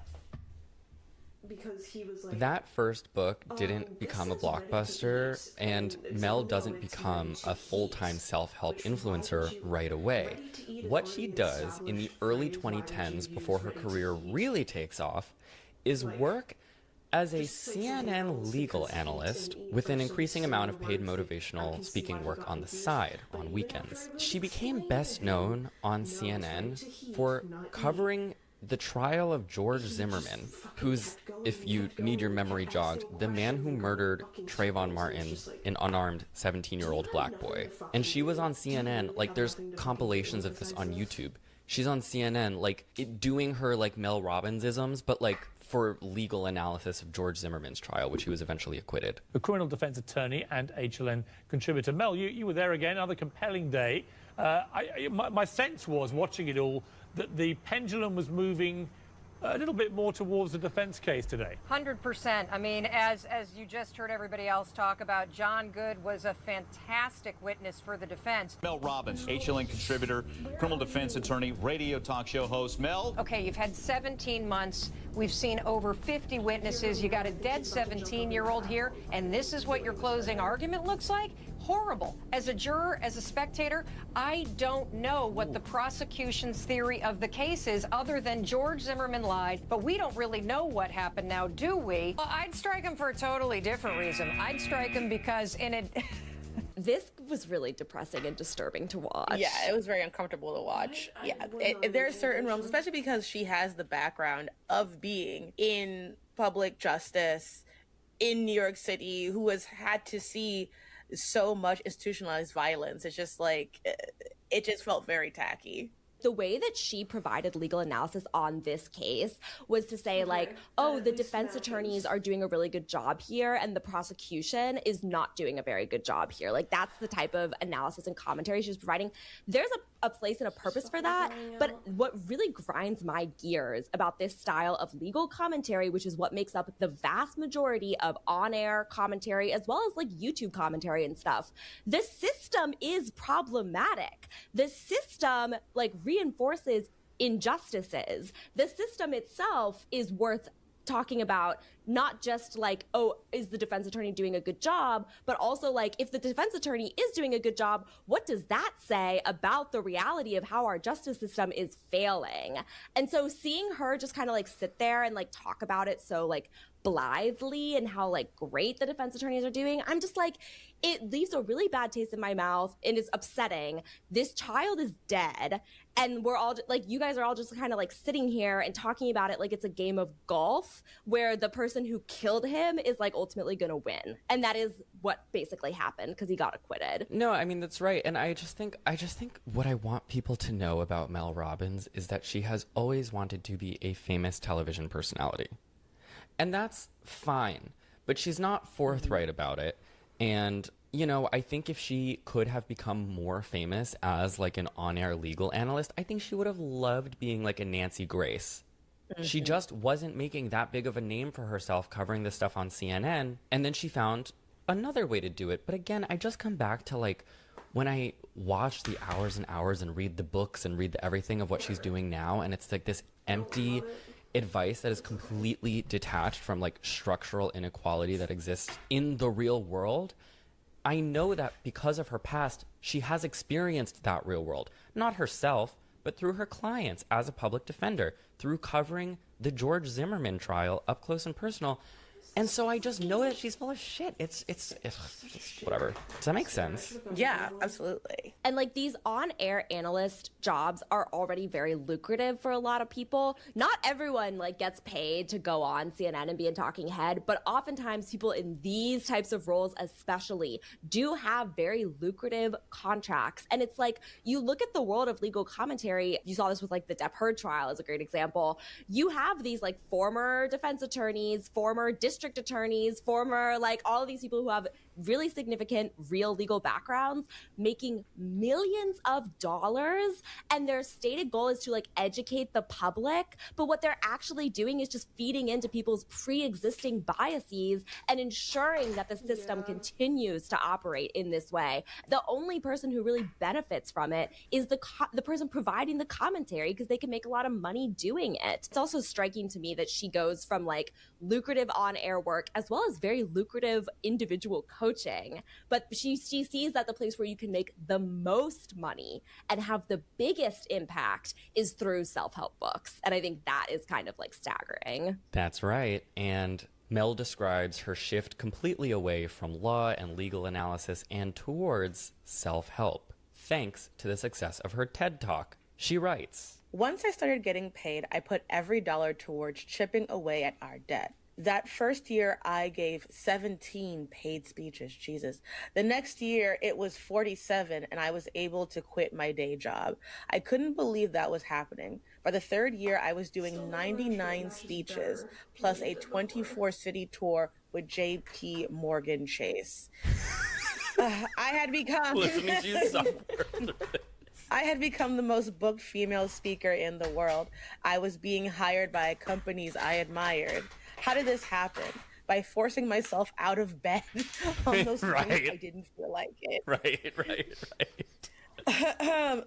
Because he was like, that first book didn't become a blockbuster, and Mel doesn't become a full-time self-help influencer right away. What she does in the early 2010s, before her career really takes off, is work as a CNN legal analyst with an increasing amount of paid motivational speaking work on the side on weekends. She became best known on CNN for covering the trial of George Zimmerman, who's, if you need your memory jogged, the man who murdered Trayvon Martin, an unarmed 17-year-old black boy. And she was on CNN, like, there's compilations of this on YouTube. She's on CNN, like, doing her, like, Mel Robbins-isms, but, like, for legal analysis of George Zimmerman's trial, which he was eventually acquitted. The criminal defense attorney and HLN contributor. Mel, you were there again, another compelling day. My sense was, watching it all, that the pendulum was moving a little bit more towards the defense case today. 100%. I mean, as you just heard everybody else talk about, John Good was a fantastic witness for the defense. Mel Robbins, HLN contributor, criminal defense attorney, radio talk show host. Mel? Okay, you've had 17 months. We've seen over 50 witnesses. You got a dead 17-year-old here, and this is what your closing argument looks like? Horrible. As a juror, as a spectator, I don't know what the prosecution's theory of the case is other than George Zimmerman lied, but we don't really know what happened now, do we? Well, I'd strike him for a totally different reason. I'd strike him because in a... This was really depressing and disturbing to watch. Yeah, it was very uncomfortable to watch. There are certain realms, especially because she has the background of being in public justice in New York City, who has had to see so much institutionalized violence. It's just like, it just felt very tacky. The way that she provided legal analysis on this case was to say like, oh, the defense attorneys are doing a really good job here and the prosecution is not doing a very good job here. Like that's the type of analysis and commentary she was providing. There's a place and a purpose for that. But what really grinds my gears about this style of legal commentary, which is what makes up the vast majority of on-air commentary as well as like YouTube commentary and stuff, the system is problematic. The system like reinforces injustices. The system itself is worth talking about, not just like, oh, is the defense attorney doing a good job, but also like, if the defense attorney is doing a good job, what does that say about the reality of how our justice system is failing? And so seeing her just kind of like sit there and like talk about it so like blithely and how like great the defense attorneys are doing, I'm just like, it leaves a really bad taste in my mouth and it's upsetting. This child is dead and we're all like, you guys are all just kind of like sitting here and talking about it like it's a game of golf where the person who killed him is like ultimately gonna win. And that is what basically happened because he got acquitted. No, I mean, that's right. And I just think what I want people to know about Mel Robbins is that she has always wanted to be a famous television personality. And that's fine, but she's not forthright about it. And, you know, I think if she could have become more famous as like an on-air legal analyst, I think she would have loved being like a Nancy Grace. She just wasn't making that big of a name for herself covering this stuff on CNN. And then she found another way to do it. But again, I just come back to like when I watch the hours and hours and read the books and read the everything of what she's doing now. And it's like this empty advice that is completely detached from like structural inequality that exists in the real world. I know that because of her past, she has experienced that real world, not herself, but through her clients as a public defender, through covering the George Zimmerman trial up close and personal. And so I just know that she's full of shit. It's whatever. Does that make sense? Yeah, absolutely. And like these on-air analyst jobs are already very lucrative for a lot of people. Not everyone like gets paid to go on CNN and be a talking head, but oftentimes people in these types of roles especially do have very lucrative contracts. And it's like, you look at the world of legal commentary, you saw this with like the Depp Heard trial is a great example. You have these like former defense attorneys, former district attorneys, former like all of these people who have really significant real legal backgrounds making millions of dollars, and their stated goal is to like educate the public, but what they're actually doing is just feeding into people's pre-existing biases and ensuring that the system continues to operate in this way. The only person who really benefits from it is the person providing the commentary, because they can make a lot of money doing it. It's also striking to me that she goes from like lucrative on-air work as well as very lucrative individual coaching, but she sees that the place where you can make the most money and have the biggest impact is through self-help books. And I think that is kind of like staggering. That's right. And Mel describes her shift completely away from law and legal analysis and towards self-help, thanks to the success of her TED Talk. She writes, "Once I started getting paid, I put every dollar towards chipping away at our debt. That first year, I gave 17 paid speeches. Jesus. The next year, it was 47, and I was able to quit my day job. I couldn't believe that was happening. By the third year, I was doing 99 speeches, plus a 24-city tour with J.P. Morgan Chase. I had become... Listening to you suffer. I had become the most booked female speaker in the world. I was being hired by companies I admired. How did this happen? By forcing myself out of bed on those days I didn't feel like it. Right.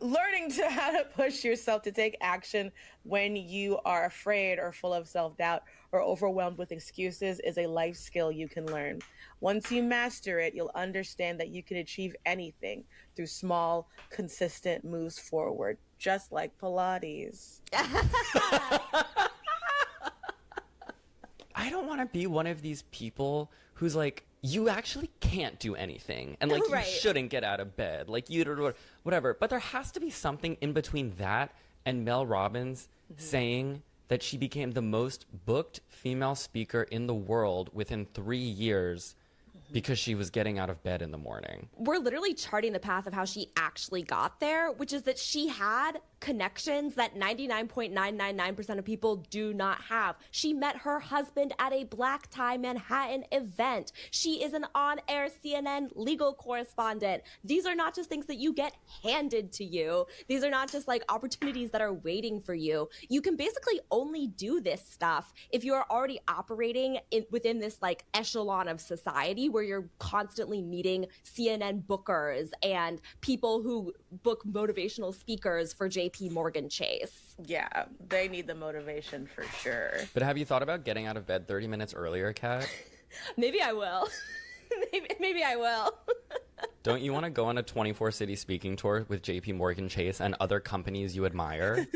Learning to how to push yourself to take action when you are afraid or full of self-doubt or overwhelmed with excuses is a life skill you can learn. Once you master it, you'll understand that you can achieve anything through small, consistent moves forward, just like Pilates." I don't want to be one of these people who's like, you actually can't do anything. And like, you shouldn't get out of bed. Like, you whatever. But there has to be something in between that and Mel Robbins saying that she became the most booked female speaker in the world within 3 years because she was getting out of bed in the morning. We're literally charting the path of how she actually got there, which is that she had connections that 99.999% of people do not have. She met her husband at a black tie Manhattan event. She is an on-air CNN legal correspondent. These are not just things that you get handed to you. These are not just like opportunities that are waiting for you. You can basically only do this stuff if you are already operating within this like echelon of society where you're constantly meeting CNN bookers and people who book motivational speakers for JP Morgan Chase. Yeah, they need the motivation for sure. But have you thought about getting out of bed 30 minutes earlier, Kat? Maybe I will. maybe I will. Don't you want to go on a 24-city speaking tour with JP Morgan Chase and other companies you admire?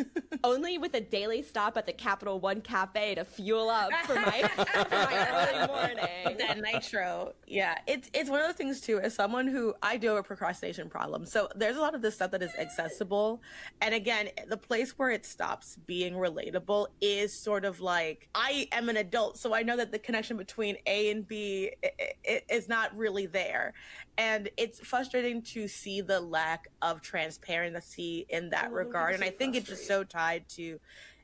Only with a daily stop at the Capital One Cafe to fuel up for my early morning. That nitro. Yeah, it's one of those things too, as someone who, I do have a procrastination problem. So there's a lot of this stuff that is accessible. And again, the place where it stops being relatable is sort of like, I am an adult, so I know that the connection between A and B is not really there. And it's frustrating to see the lack of transparency in that regard. And I think it's just so tied to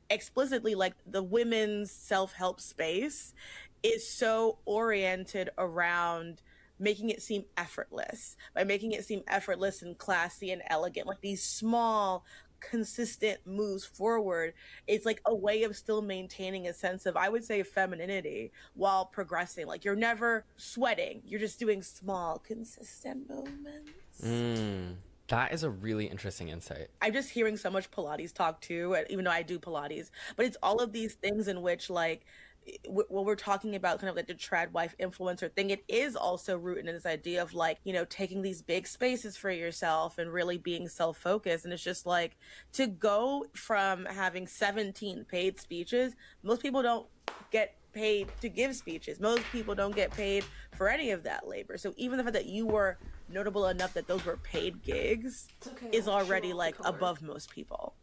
explicitly like the women's self-help space is so oriented around making it seem effortless, by making it seem effortless and classy and elegant, like these small, consistent moves forward. It's like a way of still maintaining a sense of, I would say, femininity while progressing. Like you're never sweating, you're just doing small, consistent movements. That is a really interesting insight. I'm just hearing so much Pilates talk too, even though I do Pilates, but it's all of these things in which like, when we're talking about kind of like the trad wife influencer thing, it is also rooted in this idea of like, you know, taking these big spaces for yourself and really being self-focused. And it's just like, to go from having 17 paid speeches, most people don't get paid to give speeches. Most people don't get paid for any of that labor. So even the fact that you were notable enough that those were paid gigs is already like above most people.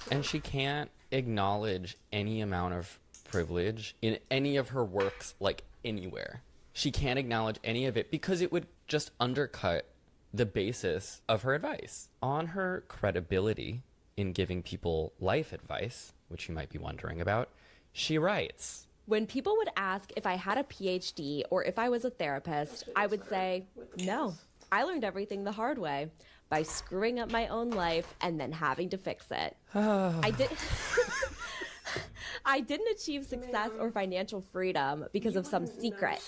And she can't acknowledge any amount of privilege in any of her works, like anywhere. She can't acknowledge any of it because it would just undercut the basis of her advice. On her credibility in giving people life advice, which you might be wondering about, she writes, when people would ask if I had a PhD or if I was a therapist, I would say, no, I learned everything the hard way by screwing up my own life and then having to fix it. I didn't achieve success or financial freedom because of some secret.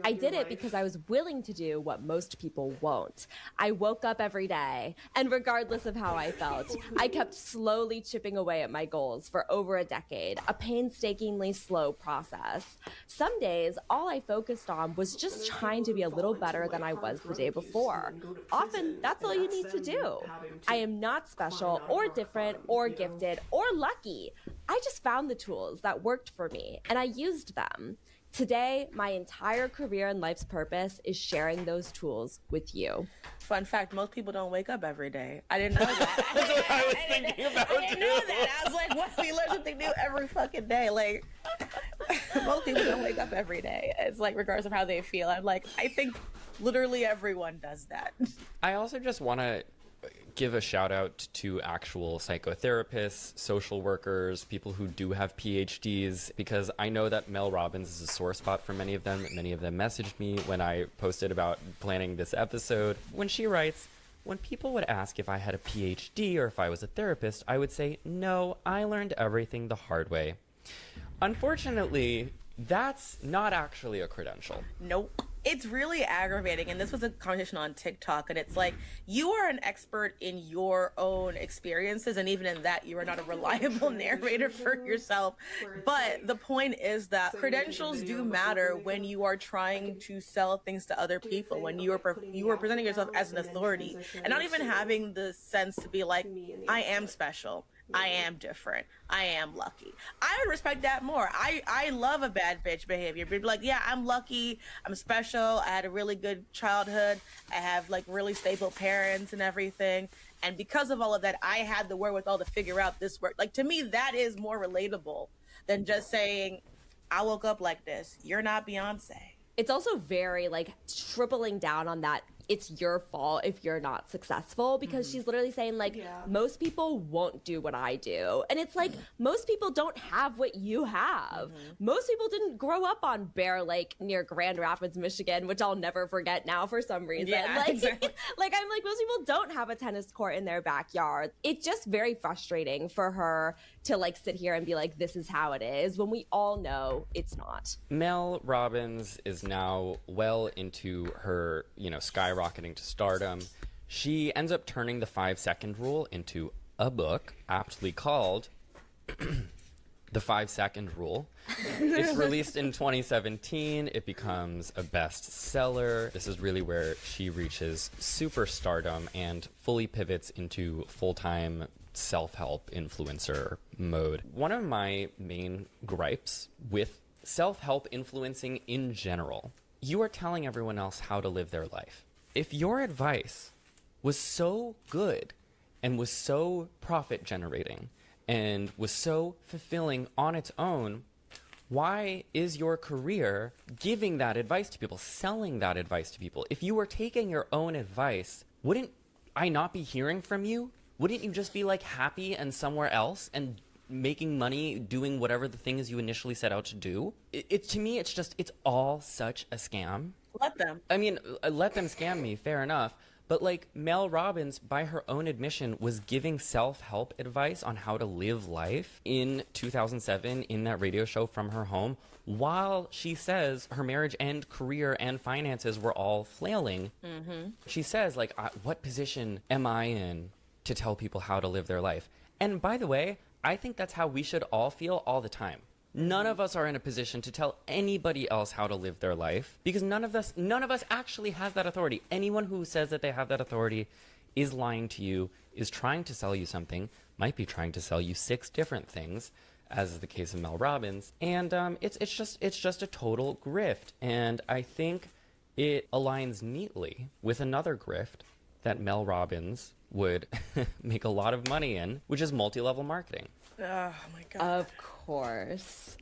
I did it because I was willing to do what most people won't. I woke up every day, and regardless of how I felt, I kept slowly chipping away at my goals for over a decade, a painstakingly slow process. Some days, all I focused on was just trying to be a little better than I was the day before. Often, that's all you need to do. I am not special or different or gifted or lucky. I just found the tools that worked for me, and I used them. Today, my entire career and life's purpose is sharing those tools with you. Fun fact, most people don't wake up every day. I didn't know that. That's what I was thinking about, I didn't know that. I was like, what? We learn something new every fucking day. Like, most people don't wake up every day. It's like, regardless of how they feel. I'm like, I think literally everyone does that. I also just want to give a shout out to actual psychotherapists, social workers, people who do have PhDs, because I know that Mel Robbins is a sore spot for many of them. Many of them messaged me when I posted about planning this episode. When she writes, when people would ask if I had a PhD or if I was a therapist, I would say, no, I learned everything the hard way. Unfortunately, that's not actually a credential. Nope. It's really aggravating, and this was a conversation on TikTok, and it's like, you are an expert in your own experiences, and even in that, you are not a reliable narrator for yourself. But the point is that credentials do matter when you are trying to sell things to other people, when you are presenting yourself as an authority, and not even having the sense to be like, I am special. I am different. I am lucky. I would respect that more. I love a bad bitch behavior. But be like, yeah, I'm lucky. I'm special. I had a really good childhood. I have like really stable parents and everything. And because of all of that, I had the wherewithal to figure out this work. Like, to me, that is more relatable than just saying, I woke up like this. You're not Beyonce. It's also very like tripling down on that it's your fault if you're not successful, because she's literally saying like, most people won't do what I do. And it's like, most people don't have what you have. Most people didn't grow up on Bear Lake near Grand Rapids, Michigan, which I'll never forget now for some reason. Like, exactly. Like, I'm like, most people don't have a tennis court in their backyard. It's just very frustrating for her to like sit here and be like, this is how it is, when we all know it's not. Mel Robbins is now well into her, skyrocketing to stardom. She ends up turning the 5-second rule into a book aptly called The 5-Second Rule. It's released in 2017. It becomes a bestseller. This is really where she reaches superstardom and fully pivots into full-time self-help influencer mode. One of my main gripes with self-help influencing in general, you are telling everyone else how to live their life. If your advice was so good and was so profit generating and was so fulfilling on its own, why is your career giving that advice to people, selling that advice to people? If you were taking your own advice, wouldn't I not be hearing from you? Wouldn't you just be like happy and somewhere else and making money doing whatever the thing is you initially set out to do? To me, it's all such a scam. Let them. I mean, let them scam me, fair enough. But like Mel Robbins, by her own admission, was giving self-help advice on how to live life in 2007 in that radio show from her home, while she says her marriage and career and finances were all flailing. She says, like, what position am I in to tell people how to live their life? And by the way, I think that's how we should all feel all the time. None of us are in a position to tell anybody else how to live their life, because none of us actually has that authority. Anyone who says that they have that authority is lying to you, is trying to sell you something, might be trying to sell you 6 different things, as is the case of Mel Robbins. And it's just a total grift. And I think it aligns neatly with another grift that Mel Robbins would make a lot of money in, which is multi-level marketing. Oh my God. Of course.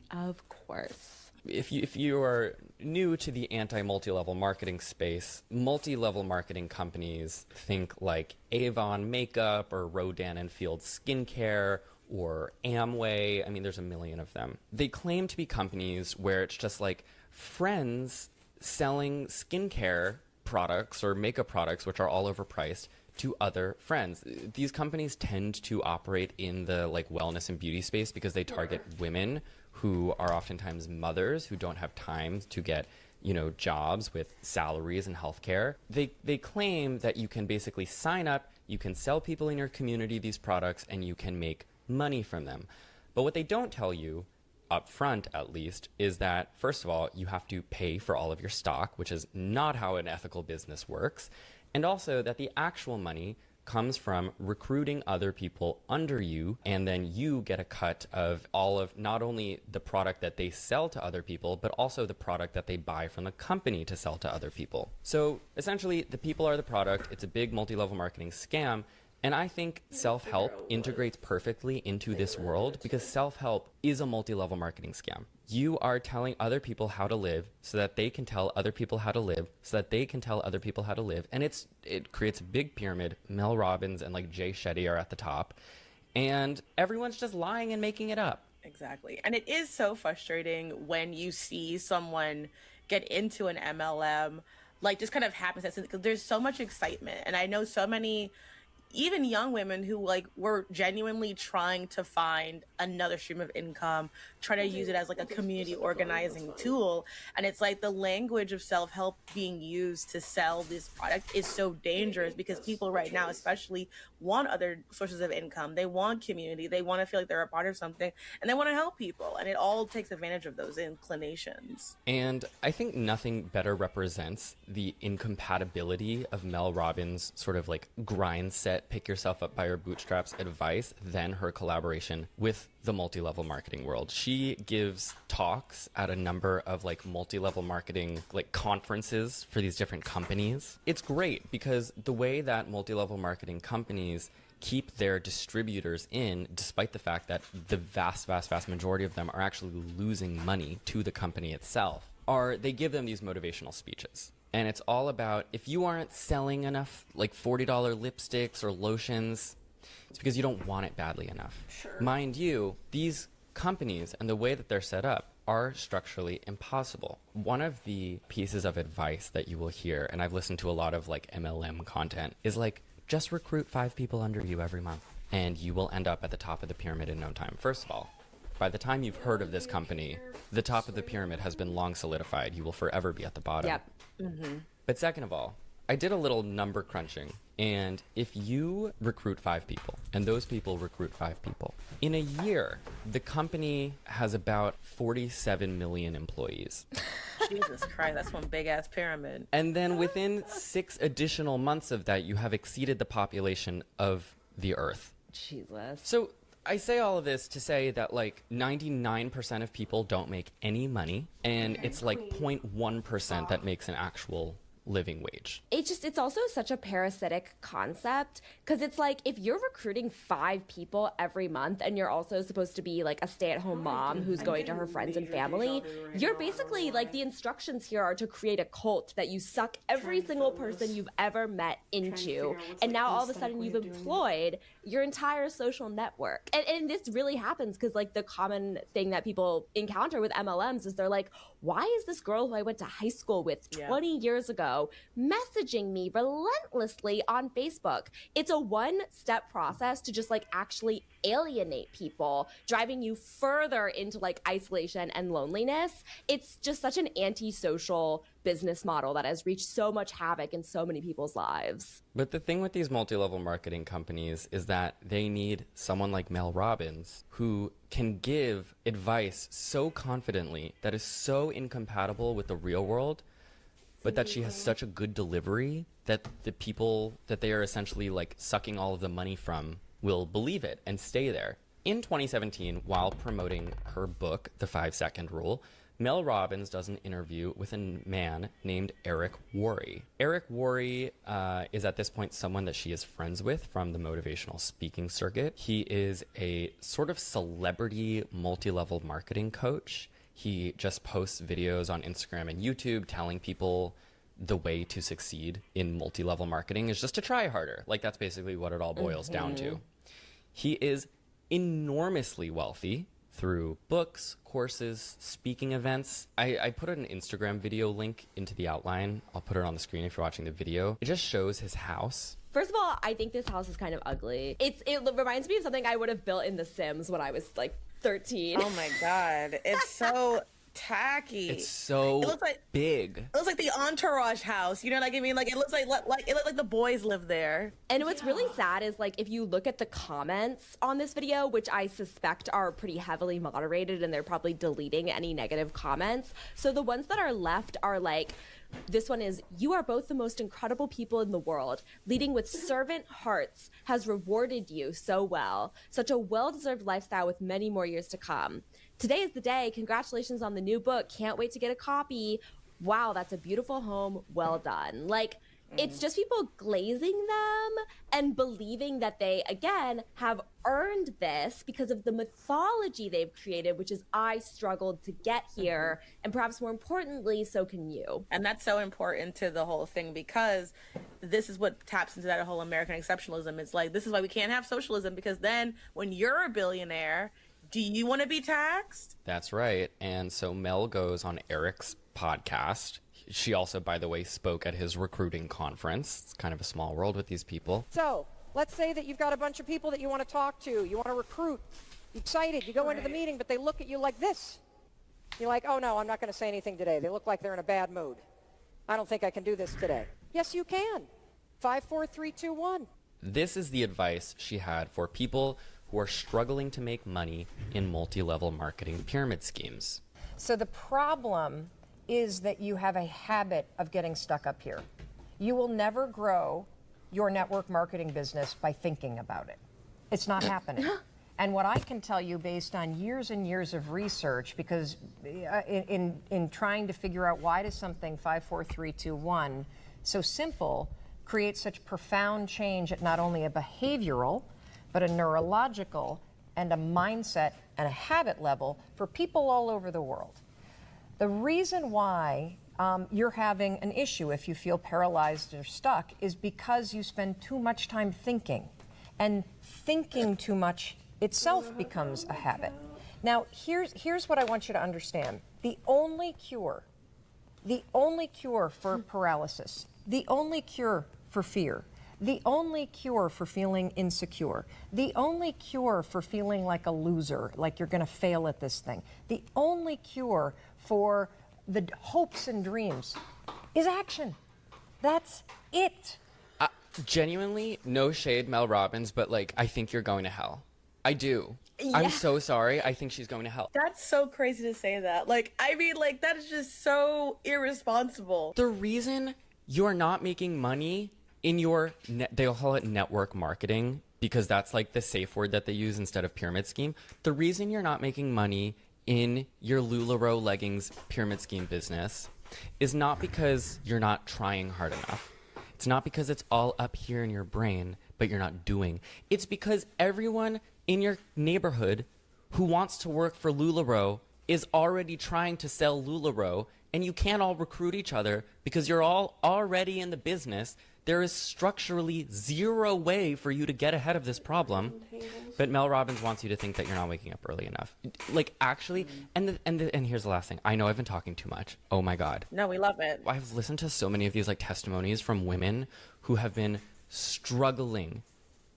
If you are new to the anti-multi-level marketing space, multi-level marketing companies, think like Avon Makeup or Rodan and Field Skincare or Amway. I mean, there's a million of them. They claim to be companies where it's just like friends selling skincare products or makeup products, which are all overpriced, to other friends. These companies tend to operate in the like wellness and beauty space because they target women who are oftentimes mothers who don't have time to get, jobs with salaries and healthcare. They claim that you can basically sign up, you can sell people in your community these products, and you can make money from them. But what they don't tell you, up front at least, is that, first of all, you have to pay for all of your stock, which is not how an ethical business works. And also that the actual money comes from recruiting other people under you, and then you get a cut of all of not only the product that they sell to other people, but also the product that they buy from the company to sell to other people. So essentially, the people are the product. It's a big multi-level marketing scam. And I think self-help integrates perfectly into this world because self-help is a multi-level marketing scam. You are telling other people how to live so that they can tell other people how to live so that they can tell other people how to live. And it creates a big pyramid. Mel Robbins and like Jay Shetty are at the top. And everyone's just lying and making it up. Exactly. And it is so frustrating when you see someone get into an MLM, like just kind of happens because there's so much excitement. And I know so many even young women who like were genuinely trying to find another stream of income, try to use it as like a community organizing tool. And it's like the language of self-help being used to sell this product is so dangerous because people right now especially want other sources of income. They want community. They want to feel like they're a part of something and they want to help people. And it all takes advantage of those inclinations. And I think nothing better represents the incompatibility of Mel Robbins' sort of like grind set, pick yourself up by your bootstraps advice than her collaboration with the multi-level marketing world. She gives talks at a number of like multi-level marketing like conferences for these different companies. It's great because the way that multi-level marketing companies keep their distributors in, despite the fact that the vast majority of them are actually losing money to the company itself, are they give them these motivational speeches. And it's all about, if you aren't selling enough like $40 lipsticks or lotions, it's because you don't want it badly enough. Sure. Mind you, these companies and the way that they're set up are structurally impossible. One of the pieces of advice that you will hear, and I've listened to a lot of like MLM content, is like, just recruit 5 people under you every month and you will end up at the top of the pyramid in no time. First of all, by the time you've heard of this company, the top of the pyramid has been long solidified. You will forever be at the bottom. Yep. Mm-hmm. But second of all, I did a little number crunching, and if you recruit 5 people and those people recruit 5 people, in a year, the company has about 47 million employees. Jesus Christ, that's one big ass pyramid. And then within 6 additional months of that, you have exceeded the population of the Earth. Jesus. So I say all of this to say that like 99% of people don't make any money, and it's like 0.1% that makes an actual living wage. It's also such a parasitic concept, because it's like, if you're recruiting 5 people every month and you're also supposed to be like a stay-at-home mom who's going to her friends and family, you're basically like, the instructions here are to create a cult that you suck every single person you've ever met into, and now all of a sudden you've employed your entire social network. And this really happens because like the common thing that people encounter with MLMs is they're like, why is this girl who I went to high school with 20 years ago messaging me relentlessly on Facebook? It's a one-step process to just like actually alienate people, driving you further into like isolation and loneliness. It's just such an antisocial business model that has wreaked so much havoc in so many people's lives. But the thing with these multi-level marketing companies is that they need someone like Mel Robbins who can give advice so confidently that is so incompatible with the real world, but that she has such a good delivery that the people that they are essentially like sucking all of the money from will believe it and stay there. In 2017, while promoting her book, The 5-Second Rule, Mel Robbins does an interview with a man named Eric Worre. Eric Worre is at this point someone that she is friends with from the motivational speaking circuit. He is a sort of celebrity multi-level marketing coach. He just posts videos on Instagram and YouTube telling people the way to succeed in multi-level marketing is just to try harder. Like, that's basically what it all boils down to. He is enormously wealthy through books, courses, speaking events. I put an Instagram video link into the outline. I'll put it on the screen if you're watching the video. It just shows his house. First of all, I think this house is kind of ugly. It reminds me of something I would have built in The Sims when I was like 13. Oh my God. It's so tacky. It's so big. It looks like the Entourage house. You know what I mean? Like, it looks like the boys live there. And what's really sad is like, if you look at the comments on this video, which I suspect are pretty heavily moderated and they're probably deleting any negative comments. So the ones that are left are like, this one is, "You are both the most incredible people in the world. Leading with servant hearts has rewarded you so well. Such a well-deserved lifestyle with many more years to come. Today is the day. Congratulations on the new book. Can't wait to get a copy. Wow, that's a beautiful home. Well done." Like, it's just people glazing them and believing that they, again, have earned this because of the mythology they've created, which is, I struggled to get here, and perhaps more importantly, so can you. And that's so important to the whole thing, because this is what taps into that whole American exceptionalism. It's like, this is why we can't have socialism, because then when you're a billionaire, do you want to be taxed? That's right. And so Mel goes on Eric's podcast. She also, by the way, spoke at his recruiting conference. It's kind of a small world with these people. So let's say that you've got a bunch of people that you want to talk to, you want to recruit, you're excited, you go into the meeting, but they look at you like this. You're like, oh no, I'm not going to say anything today. They look like they're in a bad mood. I don't think I can do this today. Yes, you can. 5, 4, 3, 2, 1. This is the advice she had for people who are struggling to make money in multi-level marketing pyramid schemes. So the problem is that you have a habit of getting stuck up here. You will never grow your network marketing business by thinking about it. It's not happening. And what I can tell you, based on years and years of research, because in trying to figure out why does something 5, 4, 3, 2, 1 so simple create such profound change at not only a behavioral, but a neurological and a mindset and a habit level for people all over the world. The reason why you're having an issue if you feel paralyzed or stuck is because you spend too much time thinking. And thinking too much itself becomes a habit. Now, here's what I want you to understand. The only cure for paralysis, the only cure for fear, the only cure for feeling insecure, the only cure for feeling like a loser, like you're going to fail at this thing, the only cure for the hopes and dreams is action. That's it. Genuinely, no shade, Mel Robbins, but like, I think you're going to hell. I do. Yeah. I'm so sorry. I think she's going to hell. That's so crazy to say that. Like, I mean, like, that is just so irresponsible. The reason you're not making money in your, they'll call it network marketing, because that's like the safe word that they use instead of pyramid scheme. The reason you're not making money in your LuLaRoe leggings pyramid scheme business is not because you're not trying hard enough. It's not because it's all up here in your brain, but you're not doing. It's because everyone in your neighborhood who wants to work for LuLaRoe is already trying to sell LuLaRoe, and you can't all recruit each other because you're all already in the business. There is structurally zero way for you to get ahead of this problem. But Mel Robbins wants you to think that you're not waking up early enough. Like, actually, and here's the last thing. I know I've been talking too much. Oh my God. No, we love it. I've listened to so many of these like testimonies from women who have been struggling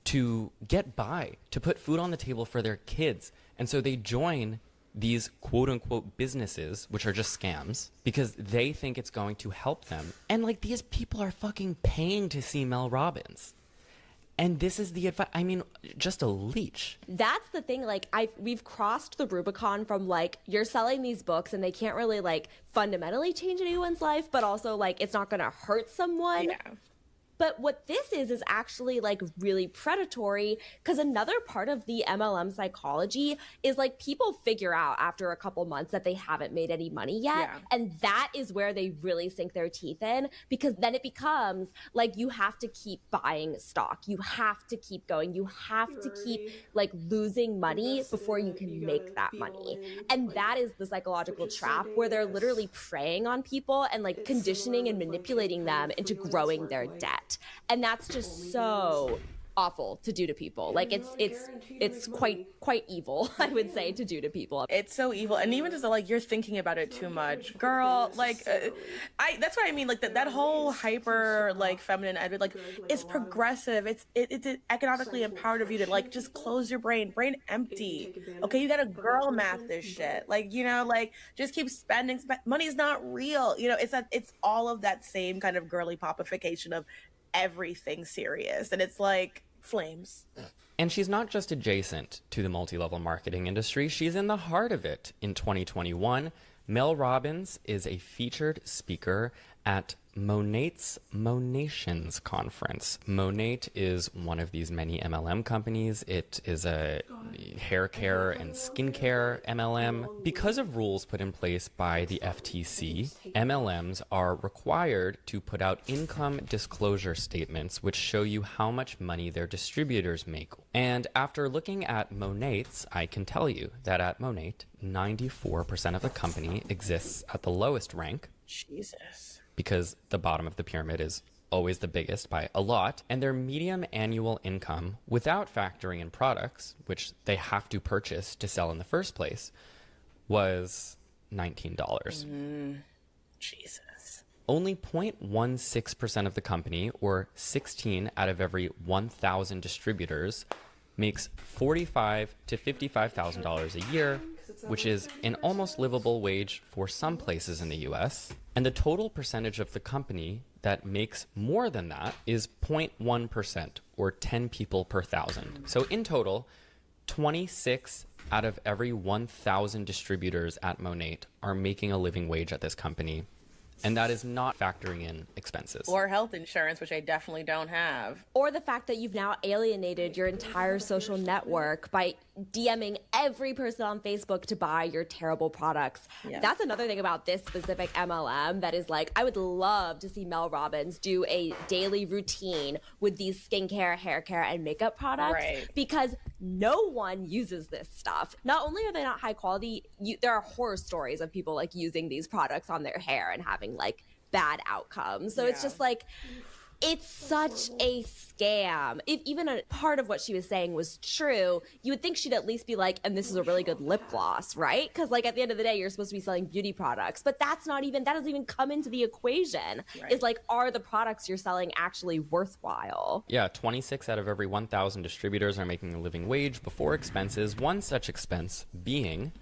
to get by, to put food on the table for their kids. And so they join these quote unquote businesses, which are just scams, because they think it's going to help them. And like, these people are fucking paying to see Mel Robbins. And this is the advice. I mean, just a leech. That's the thing. Like, we've crossed the Rubicon from like, you're selling these books and they can't really like fundamentally change anyone's life, but also like, it's not going to hurt someone. Yeah. But what this is actually like really predatory, because another part of the MLM psychology is like people figure out after a couple months that they haven't made any money yet. Yeah. And that is where they really sink their teeth in, because then it becomes like you have to keep buying stock. You have to keep going. You have to keep like losing money before you can make that money. And that is the psychological trap where they're literally preying on people and like conditioning and manipulating them into growing their debt. And that's just so awful to do to people. Like it's quite evil, I would say, to do to people. It's so evil. And even just like, you're thinking about it too much, girl. Like that's what I mean. Like that whole hyper like feminine edit, like, it's progressive. It's economically empowered of you to like just close your brain empty. Okay, you gotta girl math this shit. Like, you know, like just keep spending. Money's not real. You know, it's all of that same kind of girly popification of everything serious. And it's like flames. And she's not just adjacent to the multi-level marketing industry, she's in the heart of it. In 2021, Mel Robbins is a featured speaker at Monat's Monations conference. Monat is one of these many MLM companies. It is a hair care and skincare MLM. Because of rules put in place by the FTC, MLMs are required to put out income disclosure statements which show you how much money their distributors make. And after looking at Monat's, I can tell you that at Monat, 94% of the company exists at the lowest rank. Jesus. Because the bottom of the pyramid is always the biggest by a lot, and their median annual income, without factoring in products, which they have to purchase to sell in the first place, was $19. Jesus. Only 0.16% of the company, or 16 out of every 1,000 distributors, makes $45,000 to $55,000 a year, which is an almost livable wage for some places in the US. And the total percentage of the company that makes more than that is 0.1%, or 10 people per 1,000. So in total, 26 out of every 1,000 distributors at Monat are making a living wage at this company. And that is not factoring in expenses. Or health insurance, which I definitely don't have. Or the fact that you've now alienated your entire social network by DMing every person on Facebook to buy your terrible products. Yeah. That's another thing about this specific MLM that is like, I would love to see Mel Robbins do a daily routine with these skincare, hair care, and makeup products, Right. because no one uses this stuff. Not only are they not high quality, there are horror stories of people like using these products on their hair and having like bad outcomes. So it's just like, it's such a scam. If even a part of what she was saying was true, you would think she'd at least be like, and this is a really good lip gloss, right? Because like at the end of the day, you're supposed to be selling beauty products, but that doesn't even come into the equation. Right. Is like, are the products you're selling actually worthwhile? Yeah, 26 out of every 1,000 distributors are making a living wage before expenses, one such expense being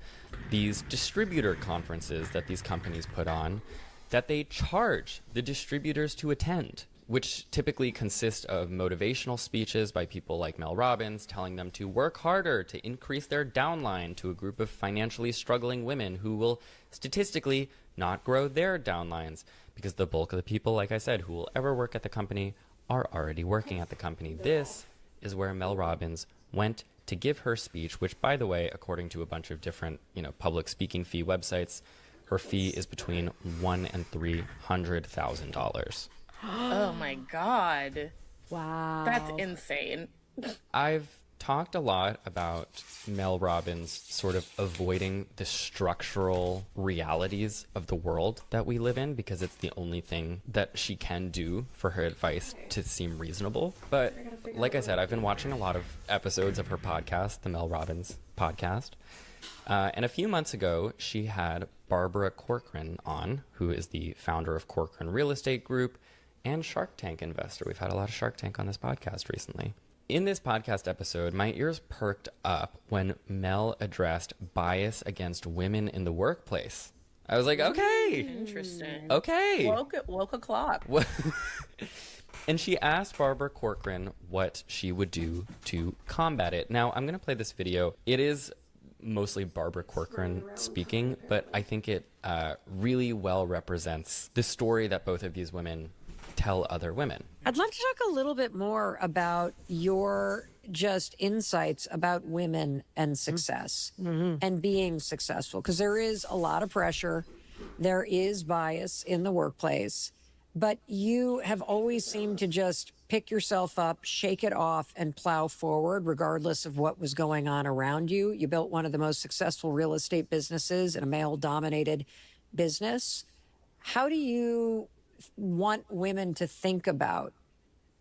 these distributor conferences that these companies put on that they charge the distributors to attend, which typically consist of motivational speeches by people like Mel Robbins telling them to work harder to increase their downline to a group of financially struggling women who will statistically not grow their downlines, because the bulk of the people, like I said, who will ever work at the company are already working at the company. This is where Mel Robbins went to give her speech, which, by the way, according to a bunch of different, public speaking fee websites, her fee is between $100,000 and $300,000. Oh my God. Wow. That's insane. I've talked a lot about Mel Robbins sort of avoiding the structural realities of the world that we live in, because it's the only thing that she can do for her advice to seem reasonable. But like I said, I've been watching a lot of episodes of her podcast, the Mel Robbins podcast. And a few months ago, she had Barbara Corcoran on, who is the founder of Corcoran Real Estate Group and Shark Tank investor. We've had a lot of Shark Tank on this podcast recently. In this podcast episode, my ears perked up when Mel addressed bias against women in the workplace. I was like, okay. Interesting. Okay. Woke o'clock. And she asked Barbara Corcoran what she would do to combat it. Now, I'm going to play this video. It is mostly Barbara Corcoran speaking, but I think it really well represents the story that both of these women tell other women. I'd love to talk a little bit more about your just insights about women and success and being successful, because there is a lot of pressure. There is bias in the workplace, but you have always seemed to just pick yourself up, shake it off, and plow forward regardless of what was going on around you. You built one of the most successful real estate businesses in a male-dominated business. How do you want women to think about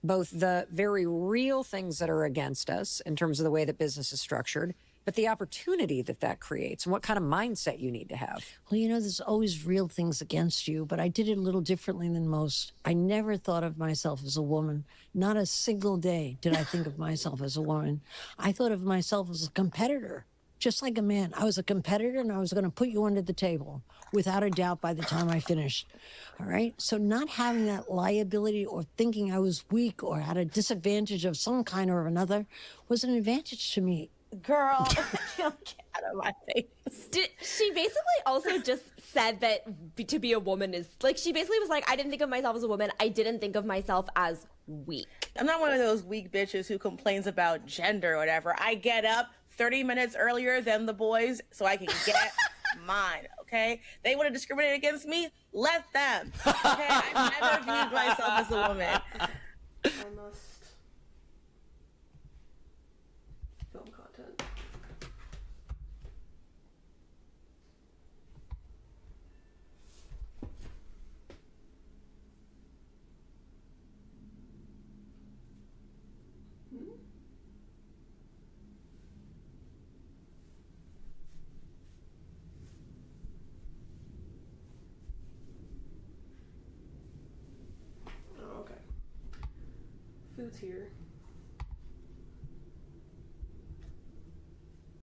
both the very real things that are against us in terms of the way that business is structured, but the opportunity that that creates and what kind of mindset you need to have? Well, there's always real things against you, but I did it a little differently than most. I never thought of myself as a woman. Not a single day did I think of myself as a woman. I thought of myself as a competitor, just like a man. I was a competitor, and I was going to put you under the table, without a doubt, by the time I finished. All right? So not having that liability or thinking I was weak or had a disadvantage of some kind or another was an advantage to me. Girl, get out of my face. She basically also just said that to be a woman is like, she basically was like, I didn't think of myself as a woman. I didn't think of myself as weak. I'm not one of those weak bitches who complains about gender or whatever. I get up 30 minutes earlier than the boys so I can get mine, okay? They want to discriminate against me? Let them, okay? I've never viewed myself as a woman. I must film content. Oh, okay. Food's here.